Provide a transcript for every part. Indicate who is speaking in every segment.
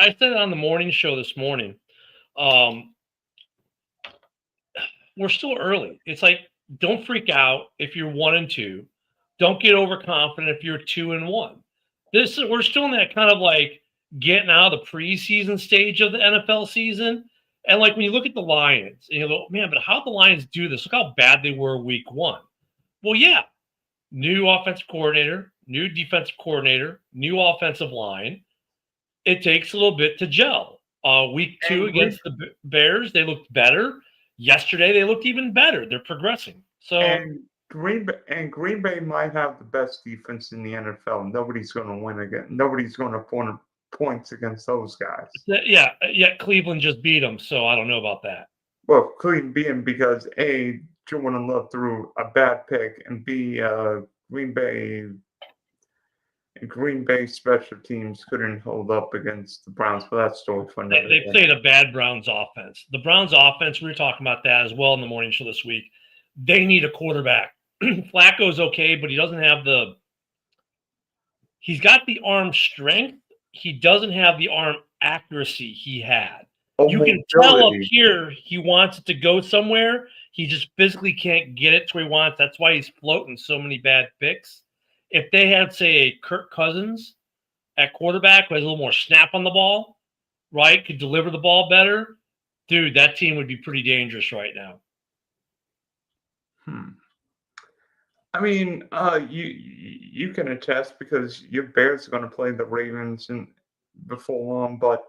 Speaker 1: I said it on the morning show this morning. Um, we're still early. It's like, don't freak out if you're 1-2. Don't get overconfident if you're 2-1. We're still in that kind of like getting out of the preseason stage of the NFL season. And like when you look at the Lions and you go, man, but how the Lions do this? Look how bad they were week 1. Well, yeah, new offensive coordinator, new defensive coordinator, new offensive line. It takes a little bit to gel. Week 2 against the Bears, they looked better. Yesterday, they looked even better. They're progressing. So
Speaker 2: And Green Bay might have the best defense in the NFL. Nobody's going to win again. Nobody's going to put points against those guys.
Speaker 1: yeah, Cleveland just beat them. So I don't know about that.
Speaker 2: Well, Cleveland beat them because A, Jordan Love threw a bad pick, and B, Green Bay special teams couldn't hold up against the Browns, but that's story for another
Speaker 1: They
Speaker 2: day.
Speaker 1: played a bad Browns offense. The Browns offense, we were talking about that as well in the morning show this week. They need a quarterback. Flacco's okay, but he doesn't have he's got the arm strength. He doesn't have the arm accuracy he had. You can tell up here he wants it to go somewhere. He just physically can't get it to where he wants. That's why he's floating so many bad picks. If they had, say, a Kirk Cousins at quarterback who has a little more snap on the ball, right, could deliver the ball better, dude, that team would be pretty dangerous right now.
Speaker 2: I mean, you can attest because your Bears are going to play the Ravens before long, but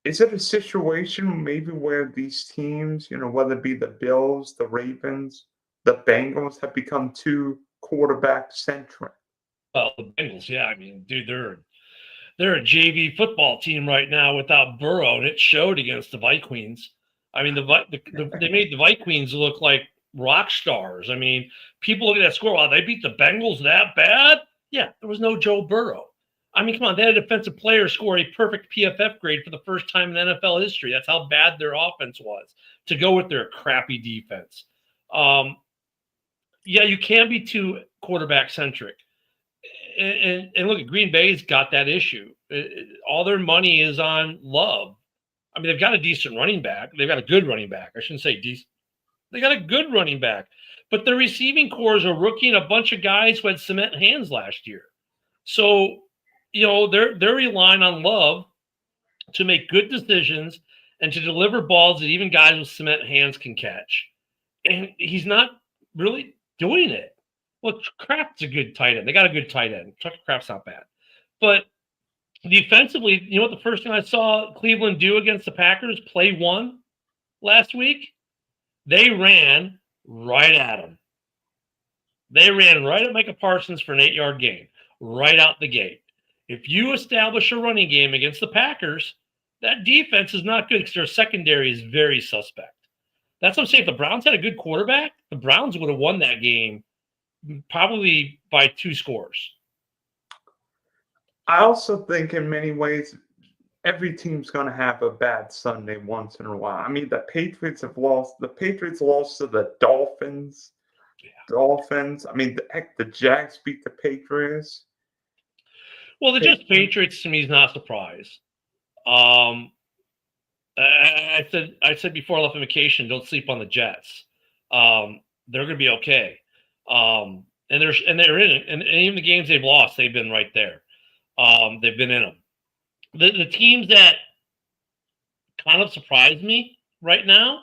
Speaker 2: is it a situation maybe where these teams, whether it be the Bills, the Ravens, the Bengals, have become too quarterback centric?
Speaker 1: Well, the Bengals, yeah. I mean, dude, they're a JV football team right now without Burrow, and it showed against the Vikings. I mean, they made the Vikings look like rock stars. I mean, people look at that score. Wow, they beat the Bengals that bad? Yeah, there was no Joe Burrow. I mean, come on, they had a defensive player score a perfect PFF grade for the first time in NFL history. That's how bad their offense was to go with their crappy defense. Yeah, you can be too quarterback centric. And look, Green Bay's got that issue. All their money is on Love. I mean, they've got a decent running back. They've got a good running back. I shouldn't say decent. They got a good running back. But the receiving core is a rookie and a bunch of guys who had cement hands last year. So, they're relying on Love to make good decisions and to deliver balls that even guys with cement hands can catch. And he's not really doing it. Well, Kraft's a good tight end. They got a good tight end. Tucker Kraft's not bad. But defensively, you know what the first thing I saw Cleveland do against the Packers, play 1 last week? They ran right at him. They ran right at Micah Parsons for an 8-yard gain, right out the gate. If you establish a running game against the Packers, that defense is not good because their secondary is very suspect. That's what I'm saying. If the Browns had a good quarterback, the Browns would have won that game probably by 2 scores.
Speaker 2: I also think in many ways, every team's going to have a bad Sunday once in a while. I mean, the Patriots lost to the Dolphins. I mean, the Jags beat the Patriots.
Speaker 1: Well, the Jets Patriots to me is not a surprise. I said before I left on vacation, don't sleep on the Jets. They're going to be okay. And they're in it. And even the games they've lost, they've been right there. They've been in them. The teams that kind of surprised me right now,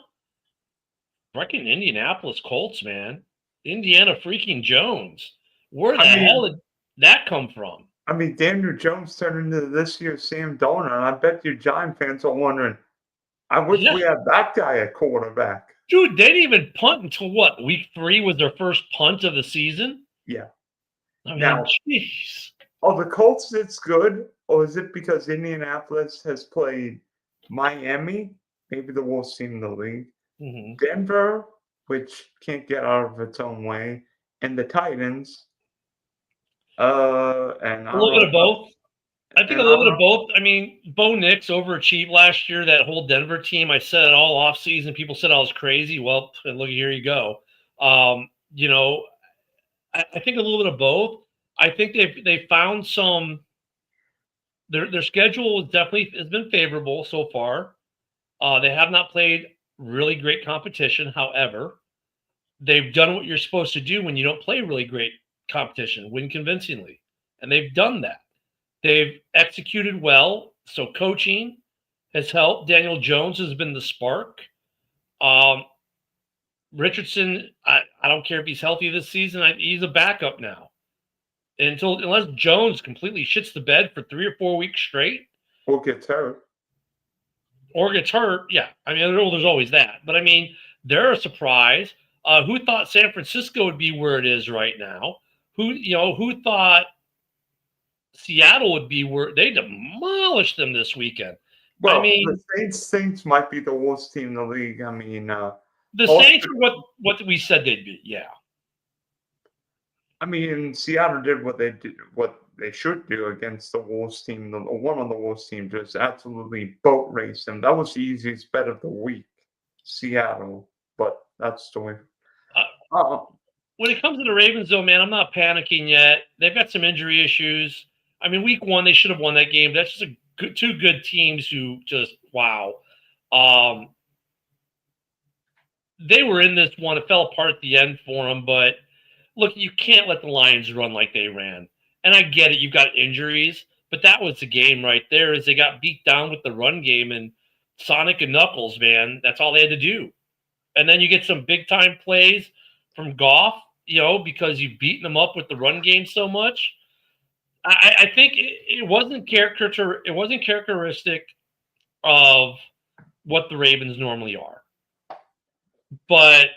Speaker 1: freaking Indianapolis Colts, man. Indiana freaking Jones. Where the hell did that come from?
Speaker 2: I mean, Daniel Jones turned into this year's Sam Darnold, and I bet you Giant fans are wondering, I wish we had that guy at quarterback.
Speaker 1: Dude, they didn't even punt until what? Week 3 was their first punt of the season?
Speaker 2: Yeah.
Speaker 1: I mean, now, jeez.
Speaker 2: Are the Colts it's good, or is it because Indianapolis has played Miami, maybe the worst team in the league, Denver, which can't get out of its own way, and the Titans? And
Speaker 1: a little bit of both. I think a little bit of both. I mean, Bo Nix overachieved last year. That whole Denver team, I said it all offseason. People said I was crazy. Well, look, here you go. I think a little bit of both. I think they found some Their schedule has been favorable so far. They have not played really great competition. However, they've done what you're supposed to do when you don't play really great competition, win convincingly, and they've done that. They've executed well. So coaching has helped. Daniel Jones has been the spark. Um, Richardson, I don't care if he's healthy this season. He's a backup now. Unless Jones completely shits the bed for 3 or 4 weeks straight,
Speaker 2: or gets hurt,
Speaker 1: yeah. I mean, there's always that. But I mean, they're a surprise. Who thought San Francisco would be where it is right now? Who thought Seattle would be where they demolished them this weekend?
Speaker 2: well,
Speaker 1: I mean,
Speaker 2: the Saints might be the worst team in the league. I mean,
Speaker 1: the Saints are what we said they'd be. Yeah.
Speaker 2: I mean, Seattle did what they should do against the worst team, one of the worst teams, just absolutely boat race them. That was the easiest bet of the week, Seattle. But that's the way.
Speaker 1: When it comes to the Ravens, though, man, I'm not panicking yet. They've got some injury issues. I mean, week 1 they should have won that game. That's just two good teams who just wow. They were in this one. It fell apart at the end for them, but look, you can't let the Lions run like they ran. And I get it. You've got injuries, but that was the game right there is they got beat down with the run game and Sonic and Knuckles, man. That's all they had to do. And then you get some big-time plays from Goff, because you've beaten them up with the run game so much. I think it wasn't characteristic of what the Ravens normally are. But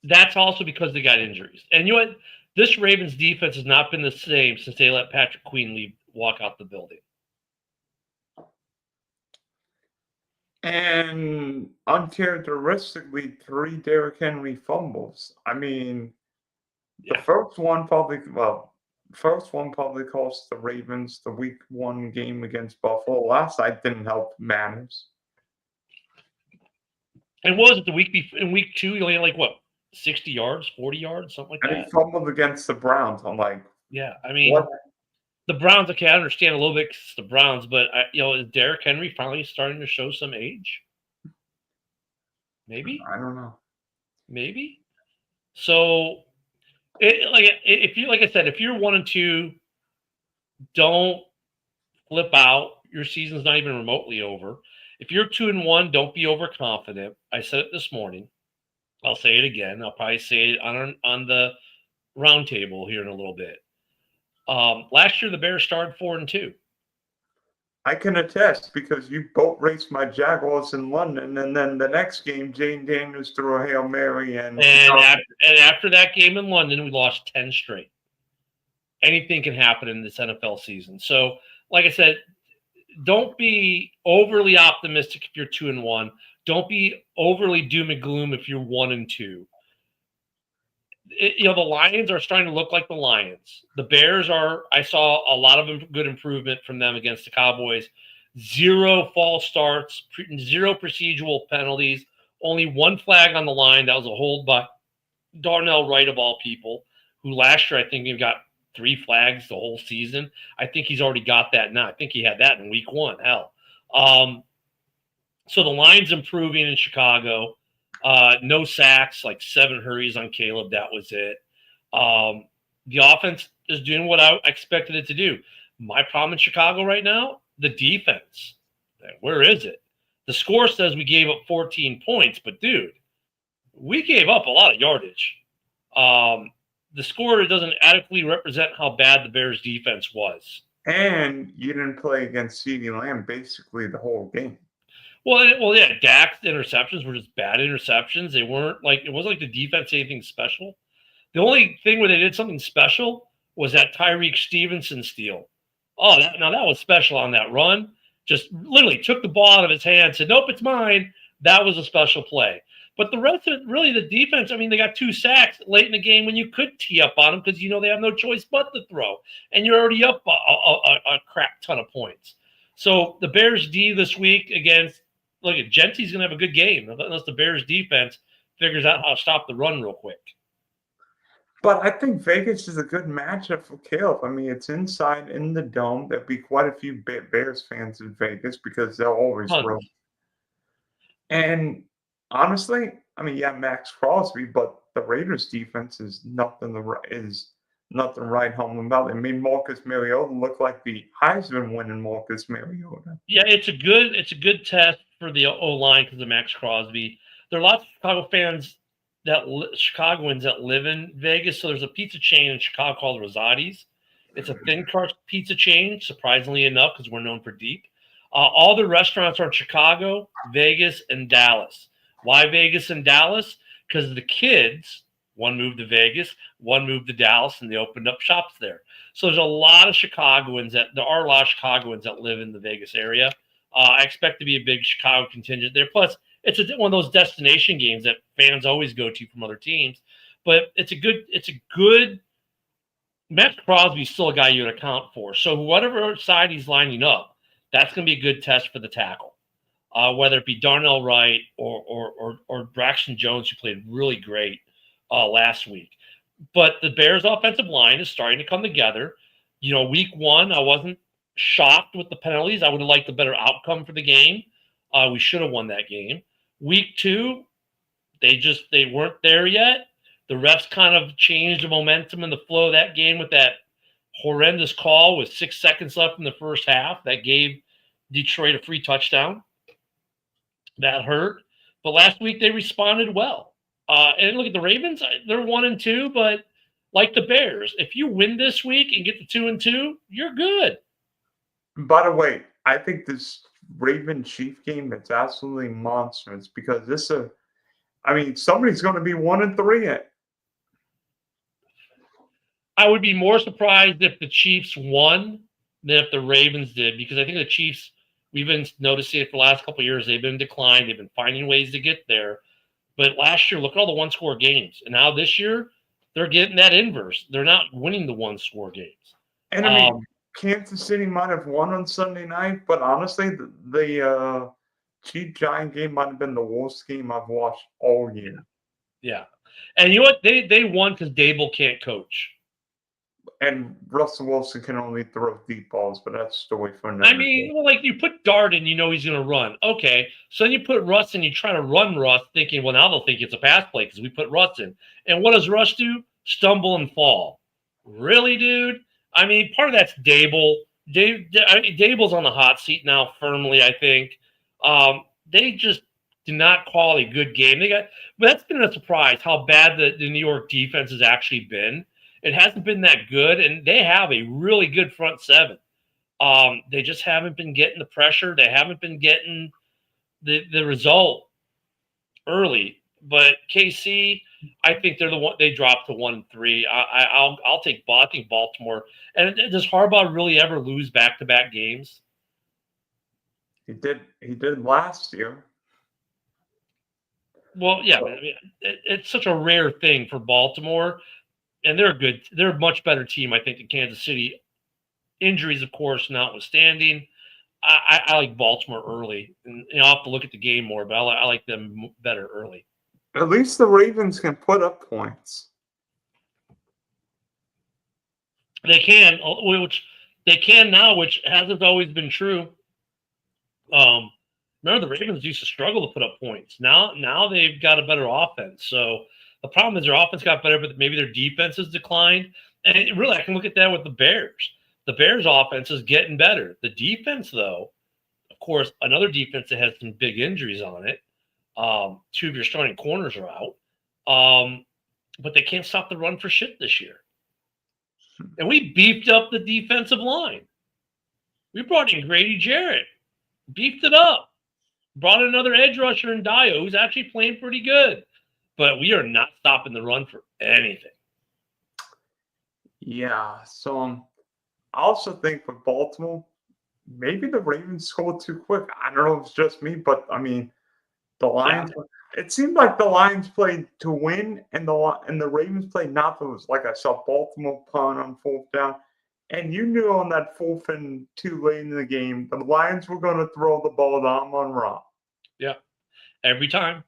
Speaker 1: that's also because they got injuries. And you know what? This Ravens defense has not been the same since they let Patrick Queen walk out the building.
Speaker 2: And uncharacteristically, 3 Derrick Henry fumbles. I mean, the first one probably cost the Ravens the week 1 game against Buffalo. Last night didn't help matters.
Speaker 1: And what was it in week 2? You only had 60 yards, 40 yards, something like that.
Speaker 2: And he fumbled against the Browns. I'm like,
Speaker 1: yeah. I mean,
Speaker 2: what?
Speaker 1: The Browns. Okay, I understand a little bit because it's the Browns, but is Derrick Henry finally starting to show some age? Maybe.
Speaker 2: I don't know.
Speaker 1: Maybe. So, if you're 1-2, don't flip out. Your season's not even remotely over. If you're 2-1, don't be overconfident. I said it this morning. I'll say it again. I'll probably say it on the roundtable here in a little bit. Last year, the Bears started 4-2.
Speaker 2: I can attest because you boat raced my Jaguars in London, and then the next game, Jane Daniels threw a Hail Mary, and
Speaker 1: after that game in London, we lost 10 straight. Anything can happen in this NFL season. So, like I said, don't be overly optimistic if you're 2-1. Don't be overly doom and gloom if you're 1-2. The Lions are starting to look like the Lions. The Bears are. I saw a lot of good improvement from them against the Cowboys. 0 false starts, 0 procedural penalties, only 1 flag on the line. That was a hold by Darnell Wright of all people, who last year I think he got 3 flags the whole season. I think he's already got that now. I think he had that in week 1. Hell. So the line's improving in Chicago. No sacks, 7 hurries on Caleb. That was it. The offense is doing what I expected it to do. My problem in Chicago right now, the defense. Where is it? The score says we gave up 14 points, but dude, we gave up a lot of yardage. The score doesn't adequately represent how bad the Bears defense was.
Speaker 2: And you didn't play against CeeDee Lamb basically the whole game.
Speaker 1: Well, yeah, Dak's interceptions were just bad interceptions. They weren't it wasn't like the defense did anything special. The only thing where they did something special was that Tyreek Stevenson steal. Oh, that was special on that run. Just literally took the ball out of his hand, said, nope, it's mine. That was a special play. But the rest of it, really, the defense, I mean, they got 2 sacks late in the game when you could tee up on them because, they have no choice but to throw. And you're already up a crap ton of points. So the Bears D this week against, Gentry's going to have a good game unless the Bears defense figures out how to stop the run real quick.
Speaker 2: But I think Vegas is a good matchup for Caleb. I mean, it's inside in the dome. There'll be quite a few Bears fans in Vegas because they're always real.
Speaker 1: Tons.
Speaker 2: And honestly, I mean, yeah, Max Crosby, but the Raiders' defense is nothing. Is nothing right home about. It made Marcus Mariota look like the Heisman-winning Marcus Mariota.
Speaker 1: Yeah, it's a good test for the O line because of Max Crosby. There are lots of Chicago fans Chicagoans that live in Vegas. So there's a pizza chain in Chicago called Rosati's. It's a thin crust pizza chain, surprisingly enough, because we're known for deep. All the restaurants are in Chicago, Vegas, and Dallas. Why Vegas and Dallas? Because the kids, one moved to Vegas, one moved to Dallas, and they opened up shops there. So there's a lot of Chicagoans there are a lot of Chicagoans that live in the Vegas area. I expect to be a big Chicago contingent there. Plus, it's one of those destination games that fans always go to from other teams. But it's a good Matt Crosby's still a guy you'd account for. So whatever side he's lining up, that's going to be a good test for the tackle. Whether it be Darnell Wright or Braxton Jones, who played really great last week. But the Bears' offensive line is starting to come together. Week one, I wasn't shocked with the penalties. I would have liked a better outcome for the game. We should have won that game. Week two, they weren't there yet. The refs kind of changed the momentum and the flow of that game with that horrendous call with 6 seconds left in the first half that gave Detroit a free touchdown. That hurt. But last week they responded well. And look at the Ravens; they're 1-2, but like the Bears, if you win this week and get to 2-2, you're good.
Speaker 2: By the way, I think this Raven Chief game is absolutely monstrous because somebody's going to be 1-3.
Speaker 1: I would be more surprised if the Chiefs won than if the Ravens did, because I think the Chiefs, we've been noticing it for the last couple of years. They've been in decline. They've been finding ways to get there. But last year, look at all the one-score games. And now this year, they're getting that inverse. They're not winning the one-score games.
Speaker 2: And I mean, Kansas City might have won on Sunday night, but honestly, the Chief-Giant game might have been the worst game I've watched all year.
Speaker 1: Yeah. And you know what? They won because Dable can't coach.
Speaker 2: And Russell Wilson can only throw deep balls, but that's a story for another day.
Speaker 1: Like you put Dart in, he's going to run. Okay, so then you put Russ in, you try to run Russ, thinking, well, now they'll think it's a pass play because we put Russ in. And what does Russ do? Stumble and fall. Really, dude? I mean, part of that's Dable. Dable's on the hot seat now firmly, I think. They just do not call a good game. But that's been a surprise how bad the New York defense has actually been. It hasn't been that good, and they have a really good front seven. They just haven't been getting the pressure. They haven't been getting the result early. But KC, I think they're the one. They dropped to 1-3. I'll take. I think Baltimore. And does Harbaugh really ever lose back-to-back games?
Speaker 2: He did last year.
Speaker 1: Well, yeah. I mean, it's such a rare thing for Baltimore. And they're a much better team, I think, than Kansas City. Injuries, of course, notwithstanding. I like Baltimore early. And I'll have to look at the game more, but I like them better early.
Speaker 2: At least the Ravens can put up points.
Speaker 1: They can, which they can now, which hasn't always been true. Remember, the Ravens used to struggle to put up points. Now they've got a better offense. So the problem is their offense got better, but maybe their defense has declined. And really, I can look at that with the Bears. The Bears' offense is getting better. The defense, though, of course, another defense that has some big injuries on it. Two of your starting corners are out. But they can't stop the run for shit this year. And we beefed up the defensive line. We brought in Grady Jarrett. Beefed it up. Brought in another edge rusher in Dio, who's actually playing pretty good. But we are not stopping the run for anything.
Speaker 2: Yeah, so I also think with Baltimore, maybe the Ravens scored too quick. I don't know if it's just me, but I mean, the Lions. Yeah. It seemed like the Lions played to win, and the Ravens played not to lose. Like I saw Baltimore punt on 4th down, and you knew on that 4th and 2 late in the game, the Lions were going to throw the ball to Amon-Ra.
Speaker 1: Yeah, every time.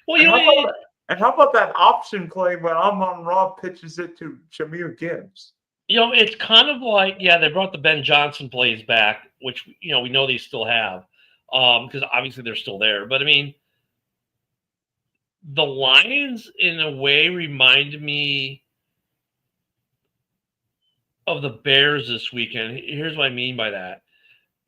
Speaker 1: Well,
Speaker 2: And how about that option play when Amon-Ra pitches it to Jahmyr Gibbs?
Speaker 1: It's kind of like, yeah, they brought the Ben Johnson plays back, which we know they still have, because obviously they're still there. But I mean, the Lions in a way remind me of the Bears this weekend. Here's what I mean by that.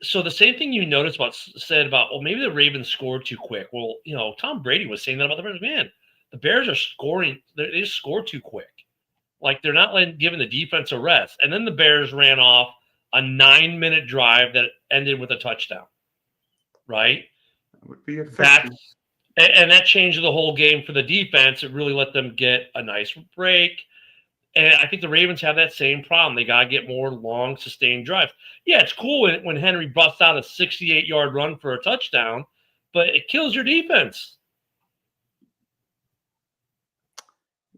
Speaker 1: So the same thing you noticed said about, well, maybe the Ravens scored too quick. Well, Tom Brady was saying that about the Bears. Man, the Bears are scoring. They just score too quick. Like they're not giving the defense a rest. And then the Bears ran off a 9-minute drive that ended with a touchdown. Right?
Speaker 2: That would be effective.
Speaker 1: And that changed the whole game for the defense. It really let them get a nice break. And I think the Ravens have that same problem. They got to get more long, sustained drives. Yeah, it's cool when Henry busts out a 68-yard run for a touchdown, but it kills your defense.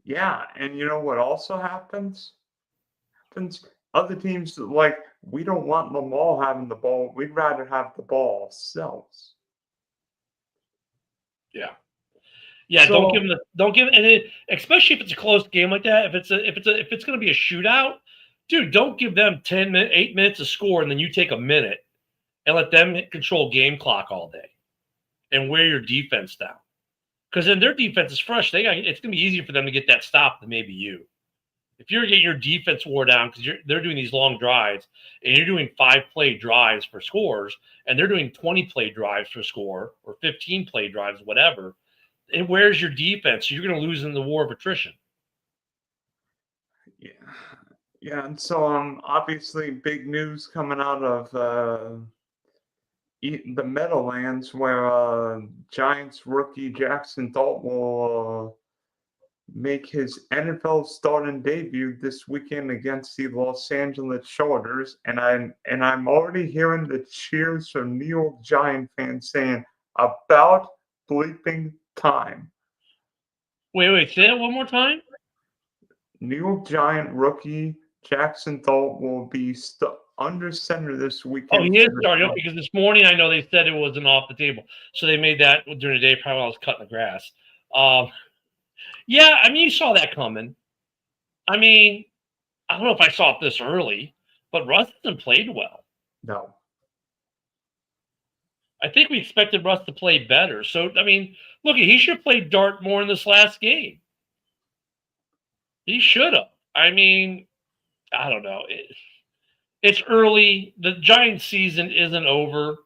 Speaker 2: Yeah, and you know what also happens? Other teams, like, we don't want Lamar having the ball. We'd rather have the ball ourselves.
Speaker 1: Yeah. Yeah,
Speaker 2: So,
Speaker 1: don't give and especially if it's a close game like that. If it's going to be a shootout, dude, don't give them 8 minutes to score and then you take a minute and let them control game clock all day and wear your defense down. Because then their defense is fresh. It's going to be easier for them to get that stop than maybe you. If you're getting your defense wore down because they're doing these long drives and you're doing 5-play drives for scores and they're doing 20-play drives for score or 15-play drives, whatever. And where's your defense? You're going to lose in the war of attrition.
Speaker 2: Yeah, and so obviously big news coming out of the Meadowlands where Giants rookie Jackson Dalton will make his NFL starting debut this weekend against the Los Angeles Chargers, and I'm already hearing the cheers from New York Giant fans saying about bleeping time.
Speaker 1: Wait, say that one more time.
Speaker 2: New York Giant rookie Jackson Dalton will be under center this weekend.
Speaker 1: Oh, he is starting because this morning I know they said it wasn't off the table, so they made that during the day, probably while I was cutting the grass. Yeah, I mean, you saw that coming. I mean, I don't know if I saw it this early, but Russ hasn't played well.
Speaker 2: No.
Speaker 1: I think we expected Russ to play better. So, I mean, look, he should have played Dart more in this last game. He should have. I mean, I don't know. It's early. The Giants season isn't over.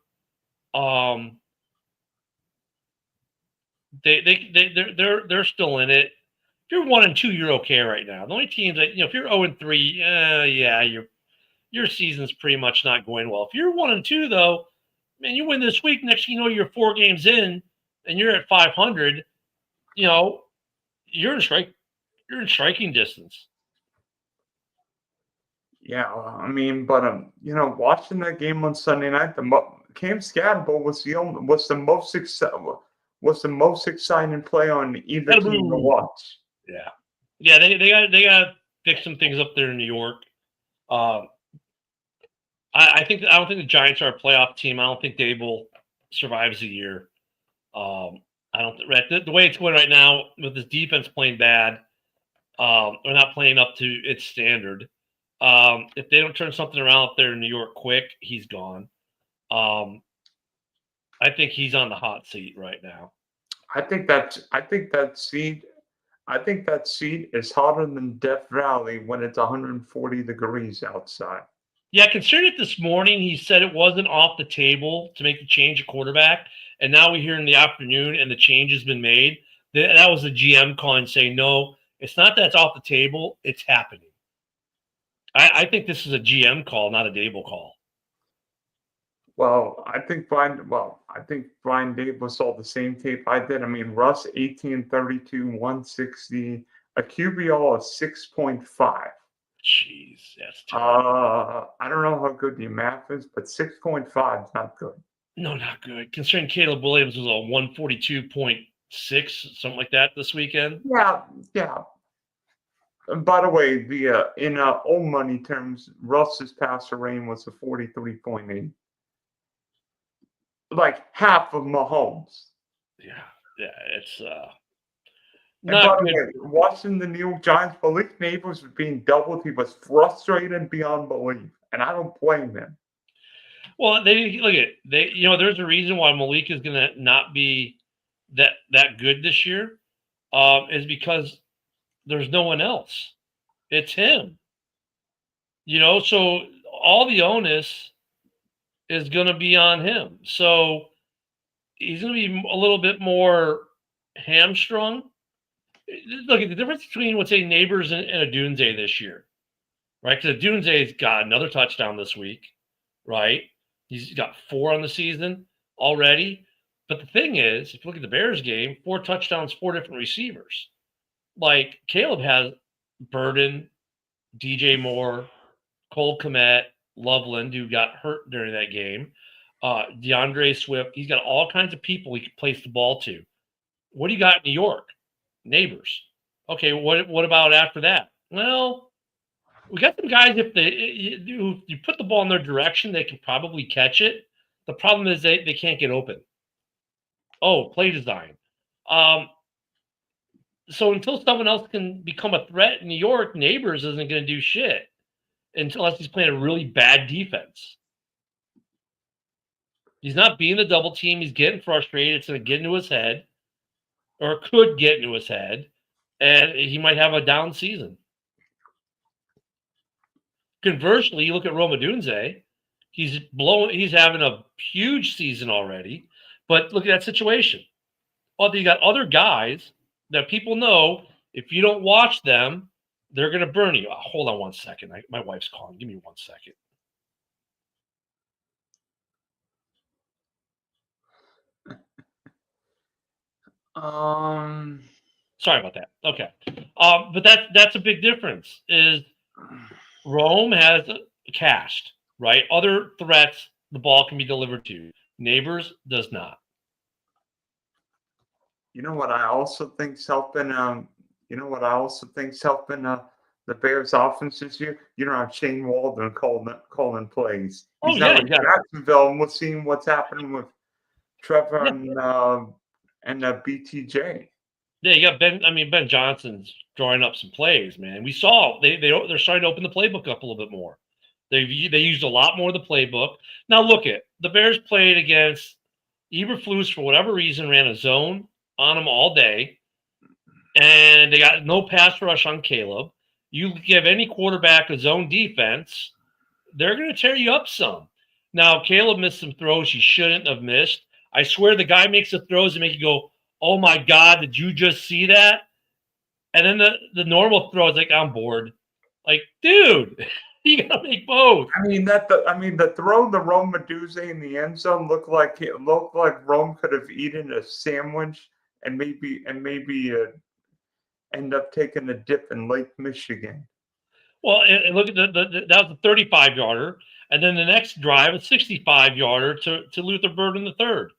Speaker 1: They're still in it. If you're 1-2, you're okay right now. The only teams that if you're 0-3, yeah, your season's pretty much not going well. If you're 1-2 though, man, you win this week. Next thing you know, you're 4 games in, and you're at 500. You're in striking distance.
Speaker 2: Yeah, I mean, but watching that game on Sunday night, Cam Scatterbo was the most exciting play on either team to watch.
Speaker 1: Yeah, they got to fix some things up there in New York. I don't think the Giants are a playoff team. I don't think Dable survives a year. I don't the way it's going right now with his defense playing bad, or not playing up to its standard. If they don't turn something around up there in New York quick, he's gone. I think he's on the hot seat right now.
Speaker 2: I think that seat is hotter than Death Valley when it's 140 degrees outside.
Speaker 1: Yeah, considering it this morning, he said it wasn't off the table to make the change of quarterback, and now we hear in the afternoon and the change has been made. That was the GM calling saying, no, it's not that it's off the table, it's happening. I think this is a GM call, not a Dable call.
Speaker 2: Well, I think Brian Dable saw the same tape I did. I mean, Russ 18-32, 160, a QBR of 6.5.
Speaker 1: Jeez, that's terrible.
Speaker 2: I don't know how good your math is, but 6.5 is not good.
Speaker 1: No, not good. Considering Caleb Williams was a 142.6, something like that this weekend.
Speaker 2: Yeah. And by the way, in old money terms, Russ's passer rating was a 43.8. Like half of Mahomes.
Speaker 1: Yeah, it's
Speaker 2: And by
Speaker 1: Not
Speaker 2: the
Speaker 1: good.
Speaker 2: way, watching the New York Giants, Malik Neighbors was being doubled. He was frustrated beyond belief, and I don't blame him.
Speaker 1: Well, they look at they. There's a reason why Malik is going to not be that good this year. Is because there's no one else. It's him. So all the onus is going to be on him. So he's going to be a little bit more hamstrung. Look at the difference between, let's say, Neighbors and Odunze this year, right? Because Odunze's got another touchdown this week, right? He's got 4 on the season already. But the thing is, if you look at the Bears game, 4 touchdowns, 4 different receivers. Like Caleb has Burden, DJ Moore, Cole Kmet, Loveland, who got hurt during that game, DeAndre Swift. He's got all kinds of people he can place the ball to. What do you got in New York? Neighbors. Okay, what about after that? Well, we got some guys, if you put the ball in their direction, they can probably catch it. The problem is they can't get open. Oh, play design. So until someone else can become a threat in New York, Neighbors isn't going to do shit unless he's playing a really bad defense. He's not being the double team. He's getting frustrated. It's going to get into his head, or could get into his head, and he might have a down season. Conversely, you look at Rome Odunze. He's having a huge season already, but look at that situation. Oh, you got other guys that people know, if you don't watch them, they're going to burn you. Oh, hold on one second. My wife's calling. Give me 1 second. Sorry about that. Okay. But that's a big difference. Is Rome has a cast, right? Other threats the ball can be delivered to. Neighbors does not.
Speaker 2: You know what I also think's helping? The Bears' offense this year? You don't have Shane Waldron calling plays. He's not in Jacksonville, and we're seeing what's happening with Trevor and BTJ.
Speaker 1: Yeah, you got Ben Johnson's drawing up some plays, man. We saw they're starting to open the playbook up a little bit more. They used a lot more of the playbook. Now look at the Bears played against Eberflus for whatever reason, ran a zone on him all day, and they got no pass rush on Caleb. You give any quarterback a zone defense, they're going to tear you up some. Now, Caleb missed some throws he shouldn't have missed. I swear the guy makes the throws and make you go, oh my God, did you just see that? And then the normal throw is like, I'm bored. Like, dude, you got to make both.
Speaker 2: The throw to Rome Odunze in the end zone looked like Rome could have eaten a sandwich and maybe end up taking a dip in Lake Michigan.
Speaker 1: Well, and look at that was a 35-yarder, and then the next drive, a 65-yarder to Luther Burden the third.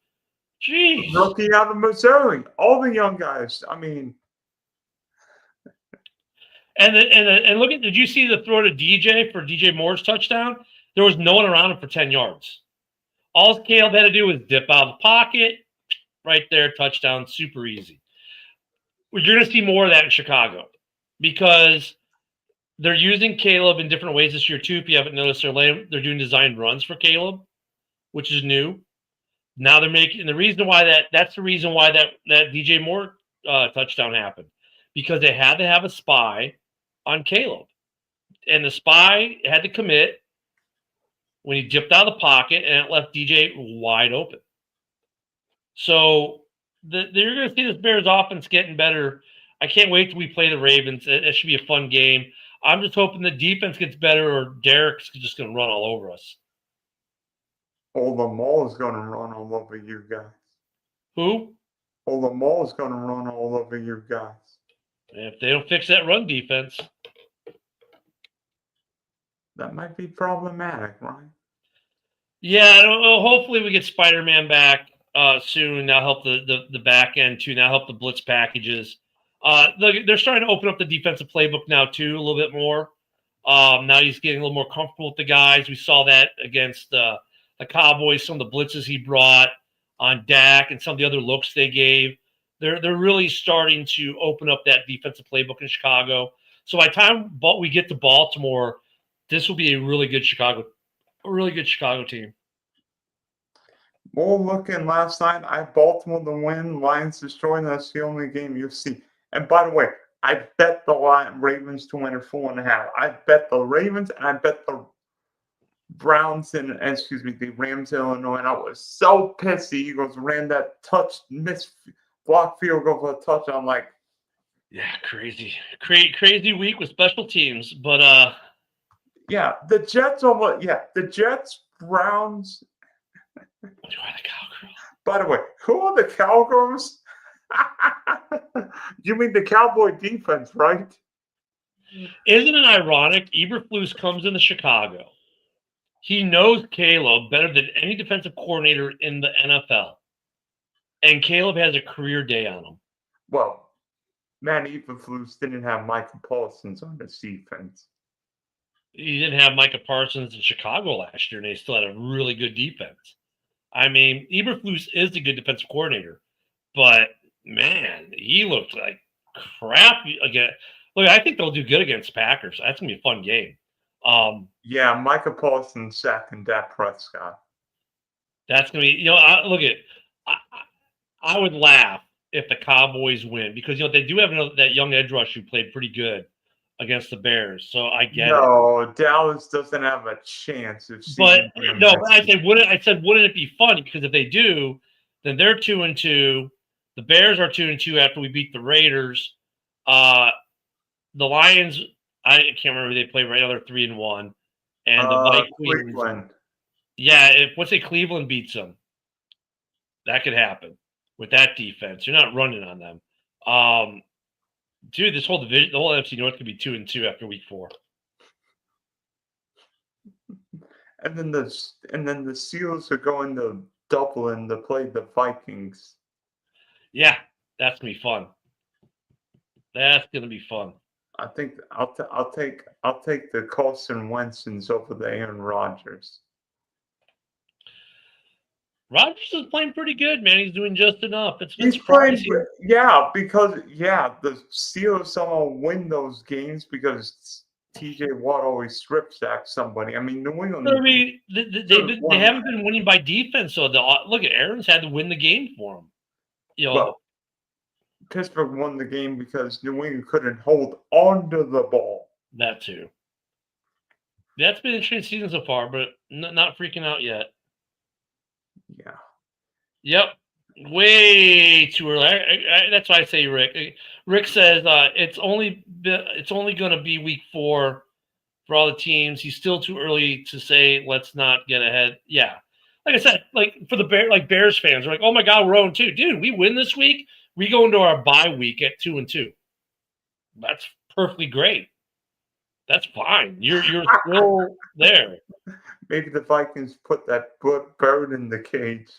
Speaker 1: Jeez.
Speaker 2: Rookie out of Missouri. All the young guys.
Speaker 1: And look at, did you see the throw to DJ for DJ Moore's touchdown? There was no one around him for 10 yards. All Caleb had to do was dip out of the pocket, right there, touchdown, super easy. You're going to see more of that in Chicago because they're using Caleb in different ways this year too. If you haven't noticed, they're doing designed runs for Caleb, which is new. Now they're making the reason why that's the reason why that DJ Moore touchdown happened, because they had to have a spy on Caleb, and the spy had to commit when he dipped out of the pocket, and it left DJ wide open. So you're going to see this Bears offense getting better. I can't wait till we play the Ravens. It should be a fun game. I'm just hoping the defense gets better, or Derek's just going to run all over us.
Speaker 2: Lamar is going to run all over you guys.
Speaker 1: Who?
Speaker 2: Lamar is going to run all over you guys.
Speaker 1: If they don't fix that run defense,
Speaker 2: that might be problematic, right?
Speaker 1: Yeah, hopefully we get Spider-Man back soon. That'll help the back end too. That'll help the blitz packages. They're starting to open up the defensive playbook now too a little bit more. Now he's getting a little more comfortable with the guys. We saw that against the Cowboys, some of the blitzes he brought on Dak and some of the other looks they gave. They're really starting to open up that defensive playbook in Chicago. So by the time we get to Baltimore, this will be a really good Chicago team.
Speaker 2: More looking last night, I have Baltimore to win, Lions destroying. That's the only game you'll see. And by the way, I bet the Ravens to win at 4.5. I bet the Ravens and I bet the Browns and the Rams in Illinois. And I was so pissed the Eagles ran that block field goal for a touchdown. Like,
Speaker 1: yeah, crazy week with special teams. But
Speaker 2: yeah, the Jets, Browns.
Speaker 1: Who are the Cowgirls?
Speaker 2: By the way, who are the Cowgirls? You mean the Cowboy defense, right?
Speaker 1: Isn't it ironic? Eberflus comes into Chicago. He knows Caleb better than any defensive coordinator in the NFL. And Caleb has a career day on him.
Speaker 2: Well, man, Eberflus didn't have Micah Parsons on his defense.
Speaker 1: He didn't have Micah Parsons in Chicago last year, and they still had a really good defense. I mean, Eberflus is a good defensive coordinator, but man, he looked like crap again. Look, I think they'll do good against Packers. That's gonna be a fun game.
Speaker 2: Yeah, Micah Parsons sacking Dak Prescott.
Speaker 1: That's gonna be, I would laugh if the Cowboys win because they do have that young edge rush who played pretty good against the Bears. So I get it.
Speaker 2: No, Dallas doesn't have a chance of
Speaker 1: seeing them. But I said wouldn't it be fun? Because if they do, then they're 2-2. The Bears are 2-2 after we beat the Raiders. The Lions, I can't remember who they play right now. They're 3-1. And the Vikings.
Speaker 2: Cleveland.
Speaker 1: Yeah, let's say Cleveland beats them. That could happen with that defense. You're not running on them. Dude, this whole division, the whole NFC North could be 2-2 after week 4.
Speaker 2: And then the Seals are going to Dublin to play the Vikings.
Speaker 1: Yeah, that's gonna be fun. That's gonna be fun.
Speaker 2: I think I'll take the Carson Wentz's over the Aaron Rodgers.
Speaker 1: Rodgers is playing pretty good, man. He's doing just enough.
Speaker 2: He's playing, because the Steelers somehow win those games because T.J. Watt always strip sacks somebody. I mean, New England.
Speaker 1: I mean, they haven't been winning by defense. So look at Aaron's had to win the game for him.
Speaker 2: Well, Pittsburgh won the game because New England couldn't hold onto the ball.
Speaker 1: That too. That's been an interesting season so far, but not freaking out yet.
Speaker 2: Yeah.
Speaker 1: Yep. Way too early. That's why I say Rick. Rick says it's only going to be week 4 for all the teams. He's still too early to say let's not get ahead. Yeah. Like I said, like for the Bears fans, are like, oh my God, we're 0-2. Dude, we win this week. We go into our bye week at 2-2. That's perfectly great. That's fine. You're still there.
Speaker 2: Maybe the Vikings put that bird in the cage.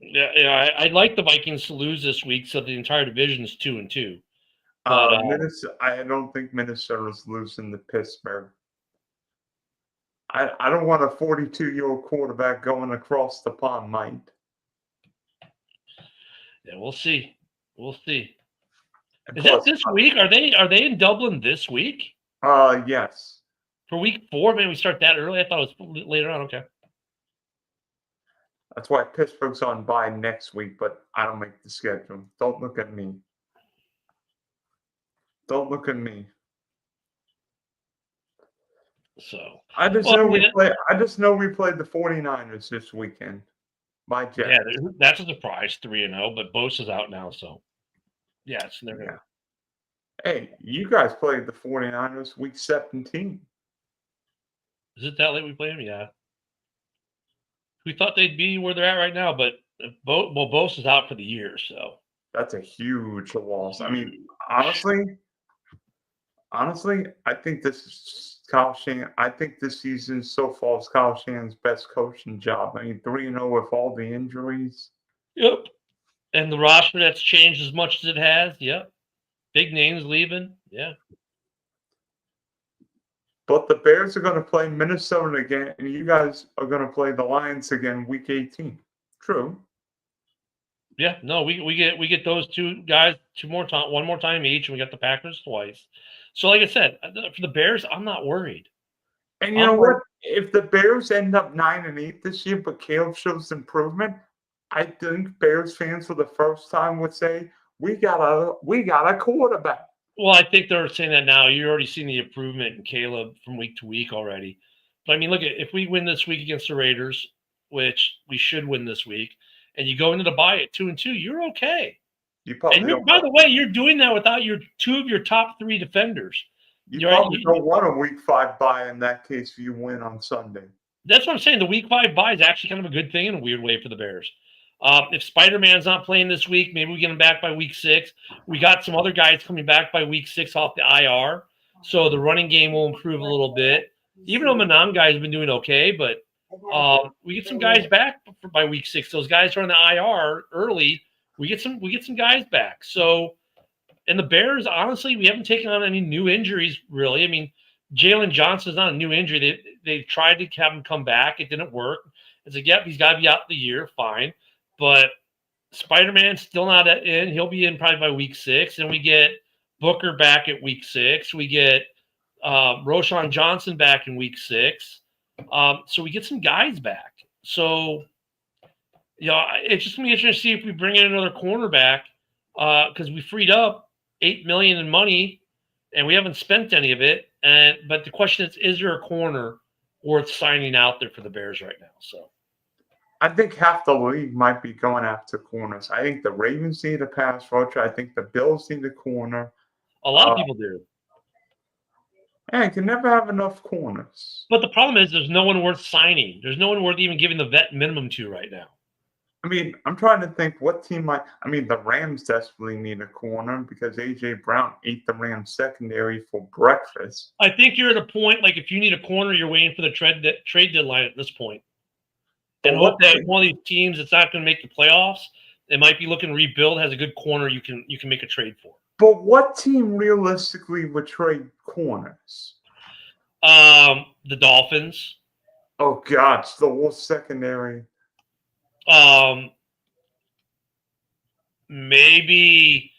Speaker 1: Yeah. I'd like the Vikings to lose this week, so the entire division is 2-2. But,
Speaker 2: I don't think Minnesota's losing to Pittsburgh. I don't want a 42-year-old quarterback going across the pond, Mike.
Speaker 1: Yeah, we'll see. Is that this week? Are they in Dublin this week?
Speaker 2: Yes.
Speaker 1: For week 4, maybe we start that early. I thought it was later on. Okay.
Speaker 2: That's why Pittsburgh's on bye next week, but I don't make the schedule. Don't look at me.
Speaker 1: So
Speaker 2: I just know we played the 49ers this weekend. My Jets.
Speaker 1: Yeah, that's a surprise, 3-0, but Bosa's out now, so yes, they're gonna.
Speaker 2: Hey, you guys played the 49ers week 17.
Speaker 1: Is it that late we played them? Yeah. We thought they'd be where they're at right now, but Bosa's out for the year, so
Speaker 2: that's a huge loss. I mean, honestly, I think this is Kyle Shanahan. I think this season so far is Kyle Shanahan's best coaching job. I mean, 3-0 with all the injuries.
Speaker 1: Yep. And the roster that's changed as much as it has. Yep. Big names leaving. Yeah.
Speaker 2: But the Bears are going to play Minnesota again, and you guys are going to play the Lions again week 18. True.
Speaker 1: Yeah, no, we get those two guys one more time each, and we got the Packers twice. So, like I said, for the Bears, I'm not worried.
Speaker 2: And you know what? If the Bears end up 9-8 this year, but Caleb shows improvement, I think Bears fans for the first time would say, we got a quarterback.
Speaker 1: Well, I think they're saying that now. You're already seeing the improvement in Caleb from week to week already. But I mean, look, if we win this week against the Raiders, which we should win this week, and you go into the bye at 2-2, you're okay. And by the way, you're doing that without two of your top 3 defenders.
Speaker 2: You probably don't want a week 5 bye in that case if you win on Sunday.
Speaker 1: That's what I'm saying. The week 5 bye is actually kind of a good thing in a weird way for the Bears. If Spider-Man's not playing this week, maybe we get him back by week 6. We got some other guys coming back by week 6 off the IR, so the running game will improve a little bit. Even though Manan guy has been doing okay, but we get some guys back by week 6. Those guys are on the IR early. We get some guys back. So, and the Bears, honestly, we haven't taken on any new injuries really. I mean, Jalen Johnson's not a new injury. They tried to have him come back. It didn't work. It's like, yep, he's got to be out the year. Fine. But Spider-Man's still not in. He'll be in probably by week 6. And we get Booker back at week 6. We get Roschon Johnson back in week 6. So we get some guys back. So, it's just going to be interesting to see if we bring in another cornerback because we freed up $8 million in money and we haven't spent any of it. But the question is there a corner worth signing out there for the Bears right now? So
Speaker 2: I think half the league might be going after corners. I think the Ravens need a pass rusher. I think the Bills need a corner.
Speaker 1: A lot of people do.
Speaker 2: Yeah, you can never have enough corners.
Speaker 1: But the problem is there's no one worth signing. There's no one worth even giving the vet minimum to right now.
Speaker 2: I mean, I'm trying to think what team the Rams desperately need a corner because A.J. Brown ate the Rams secondary for breakfast.
Speaker 1: I think you're at a point, like if you need a corner, you're waiting for the trade deadline at this point. And hope that one of these teams that's not going to make the playoffs, they might be looking to rebuild, has a good corner you can make a trade for.
Speaker 2: But what team realistically would trade corners?
Speaker 1: The Dolphins.
Speaker 2: Oh, God, it's the worst secondary.
Speaker 1: Maybe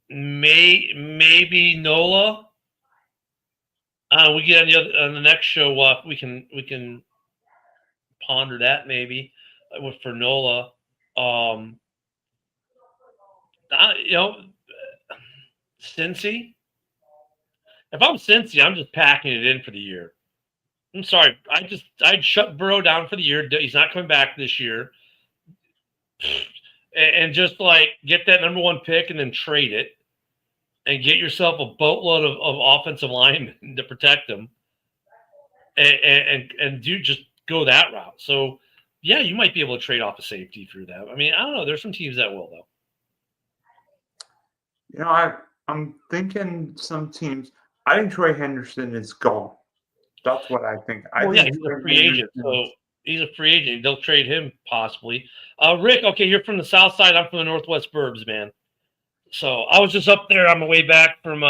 Speaker 1: Nola. We get on the next show. We can ponder that maybe for Nola. Cincy. If I'm Cincy, I'm just packing it in for the year. I'm sorry. I'd shut Burrow down for the year. He's not coming back this year. And just like get that number 1 pick and then trade it and get yourself a boatload of offensive linemen to protect them and just go that route. So, yeah, you might be able to trade off a safety through that. I mean, I don't know. There's some teams that will, though.
Speaker 2: I'm thinking some teams. I think Trey Henderson is gone. That's what I think.
Speaker 1: He's a free agent. So he's a free agent. They'll trade him possibly. Rick, okay, you're from the south side. I'm from the northwest burbs, man. So I was just up there on my way back from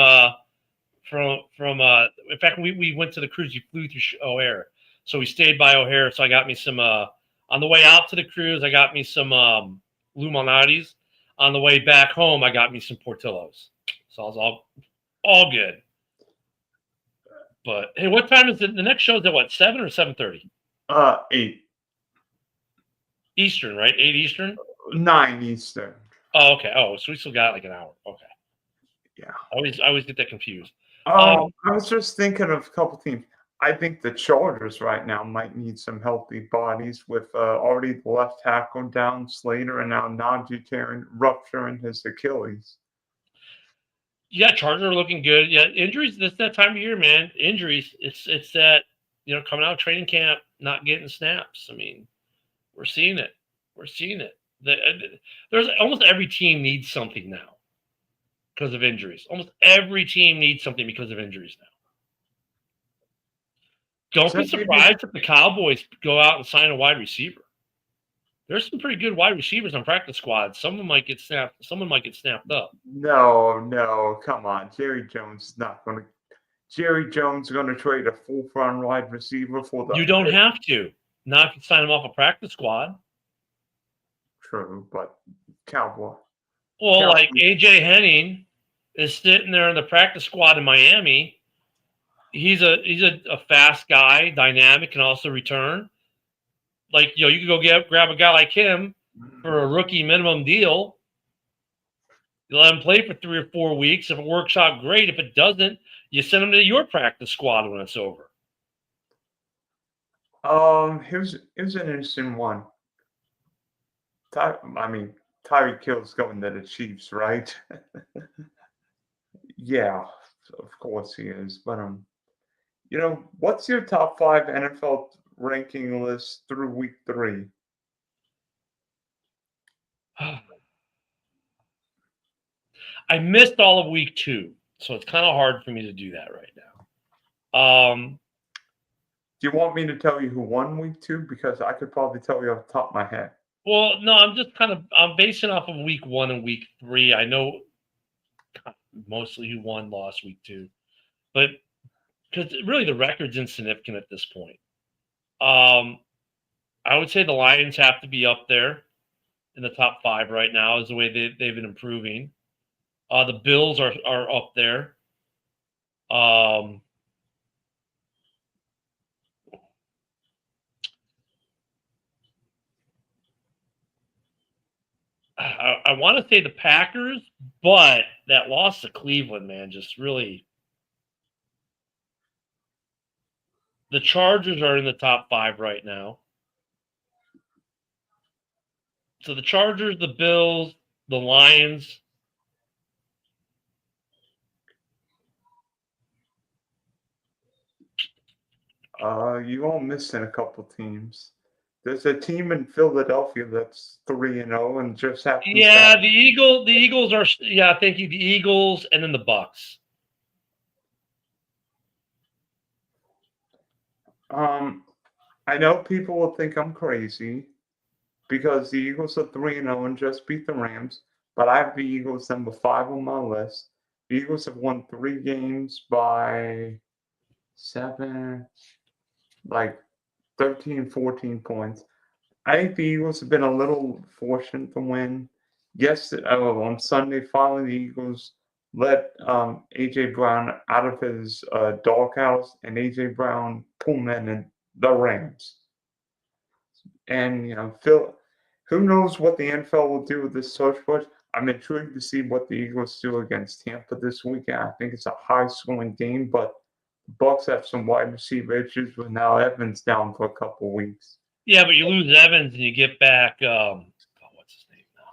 Speaker 1: in fact, we went to the cruise. You flew through O'Hare. So we stayed by O'Hare. So I got me some, on the way out to the cruise, I got me some Lou Malnati's. On the way back home, I got me some Portillo's. So I was all good. But hey, what time is it? The next show is at what, 7 or 7:30?
Speaker 2: 8
Speaker 1: Eastern, right? 8 Eastern?
Speaker 2: 9 Eastern.
Speaker 1: Oh, okay. Oh, so we still got like an hour. Okay.
Speaker 2: Yeah.
Speaker 1: I always get that confused.
Speaker 2: I was just thinking of a couple teams. I think the Chargers right now might need some healthy bodies with already the left tackle down, Slater, and now Najee rupturing his Achilles.
Speaker 1: Yeah, Chargers are looking good. Yeah, injuries. This that time of year, man. Injuries. It's that coming out of training camp, not getting snaps. I mean, we're seeing it. There's almost every team needs something now because of injuries. Almost every team needs something because of injuries now. Don't be surprised if the Cowboys go out and sign a wide receiver. There's some pretty good wide receivers on practice squads. Someone might get snapped. Someone might get snapped up.
Speaker 2: No, come on. Jerry Jones is going to trade a full-front wide receiver for the.
Speaker 1: You don't have to. Not if you sign him off a practice squad.
Speaker 2: true, but Cowboy.
Speaker 1: Well,
Speaker 2: Yeah.
Speaker 1: like AJ Henning is sitting there in the practice squad in Miami. He's a fast guy, dynamic, can also return. Like, you could go grab a guy like him for a rookie minimum deal. You let him play for 3 or 4 weeks. If it works out, great. If it doesn't, you send him to your practice squad when it's over.
Speaker 2: Here's an interesting one. Tyreek Hill's going to the Chiefs, right? Yeah, of course he is. But what's your top 5 NFL ranking list through week 3?
Speaker 1: I missed all of week 2, so it's kind of hard for me to do that right now.
Speaker 2: Do you want me to tell you who won week 2? Because I could probably tell you off the top of my head.
Speaker 1: Well, no, I'm basing off of week 1 and week 3. I know mostly who won, lost week 2, but because really the record's insignificant at this point. I would say the Lions have to be up there in the top 5 right now, is the way they've been improving. The Bills are up there. I want to say the Packers, but that loss to Cleveland, man, just really. The Chargers are in the top 5 right now. So the Chargers, the Bills, the Lions.
Speaker 2: You all missing a couple teams. There's a team in Philadelphia that's 3-0 and just happens.
Speaker 1: Yeah, the Eagles are. Yeah, thank you. The Eagles and then the Bucks.
Speaker 2: I know people will think I'm crazy because the Eagles are 3-0 and just beat the Rams, but I have the Eagles number 5 on my list. The Eagles have won 3 games by 13, 14 points. I think the Eagles have been a little fortunate to win. On Sunday, finally, the Eagles let A.J. Brown out of his doghouse, and A.J. Brown pulled in the Rams. And, Phil, who knows what the NFL will do with this search budget? I'm intrigued to see what the Eagles do against Tampa this weekend. I think it's a high-scoring game, but the Bucks have some wide receiver issues with now Evans down for a couple weeks.
Speaker 1: Yeah, but you lose Evans and you get back. What's his name now?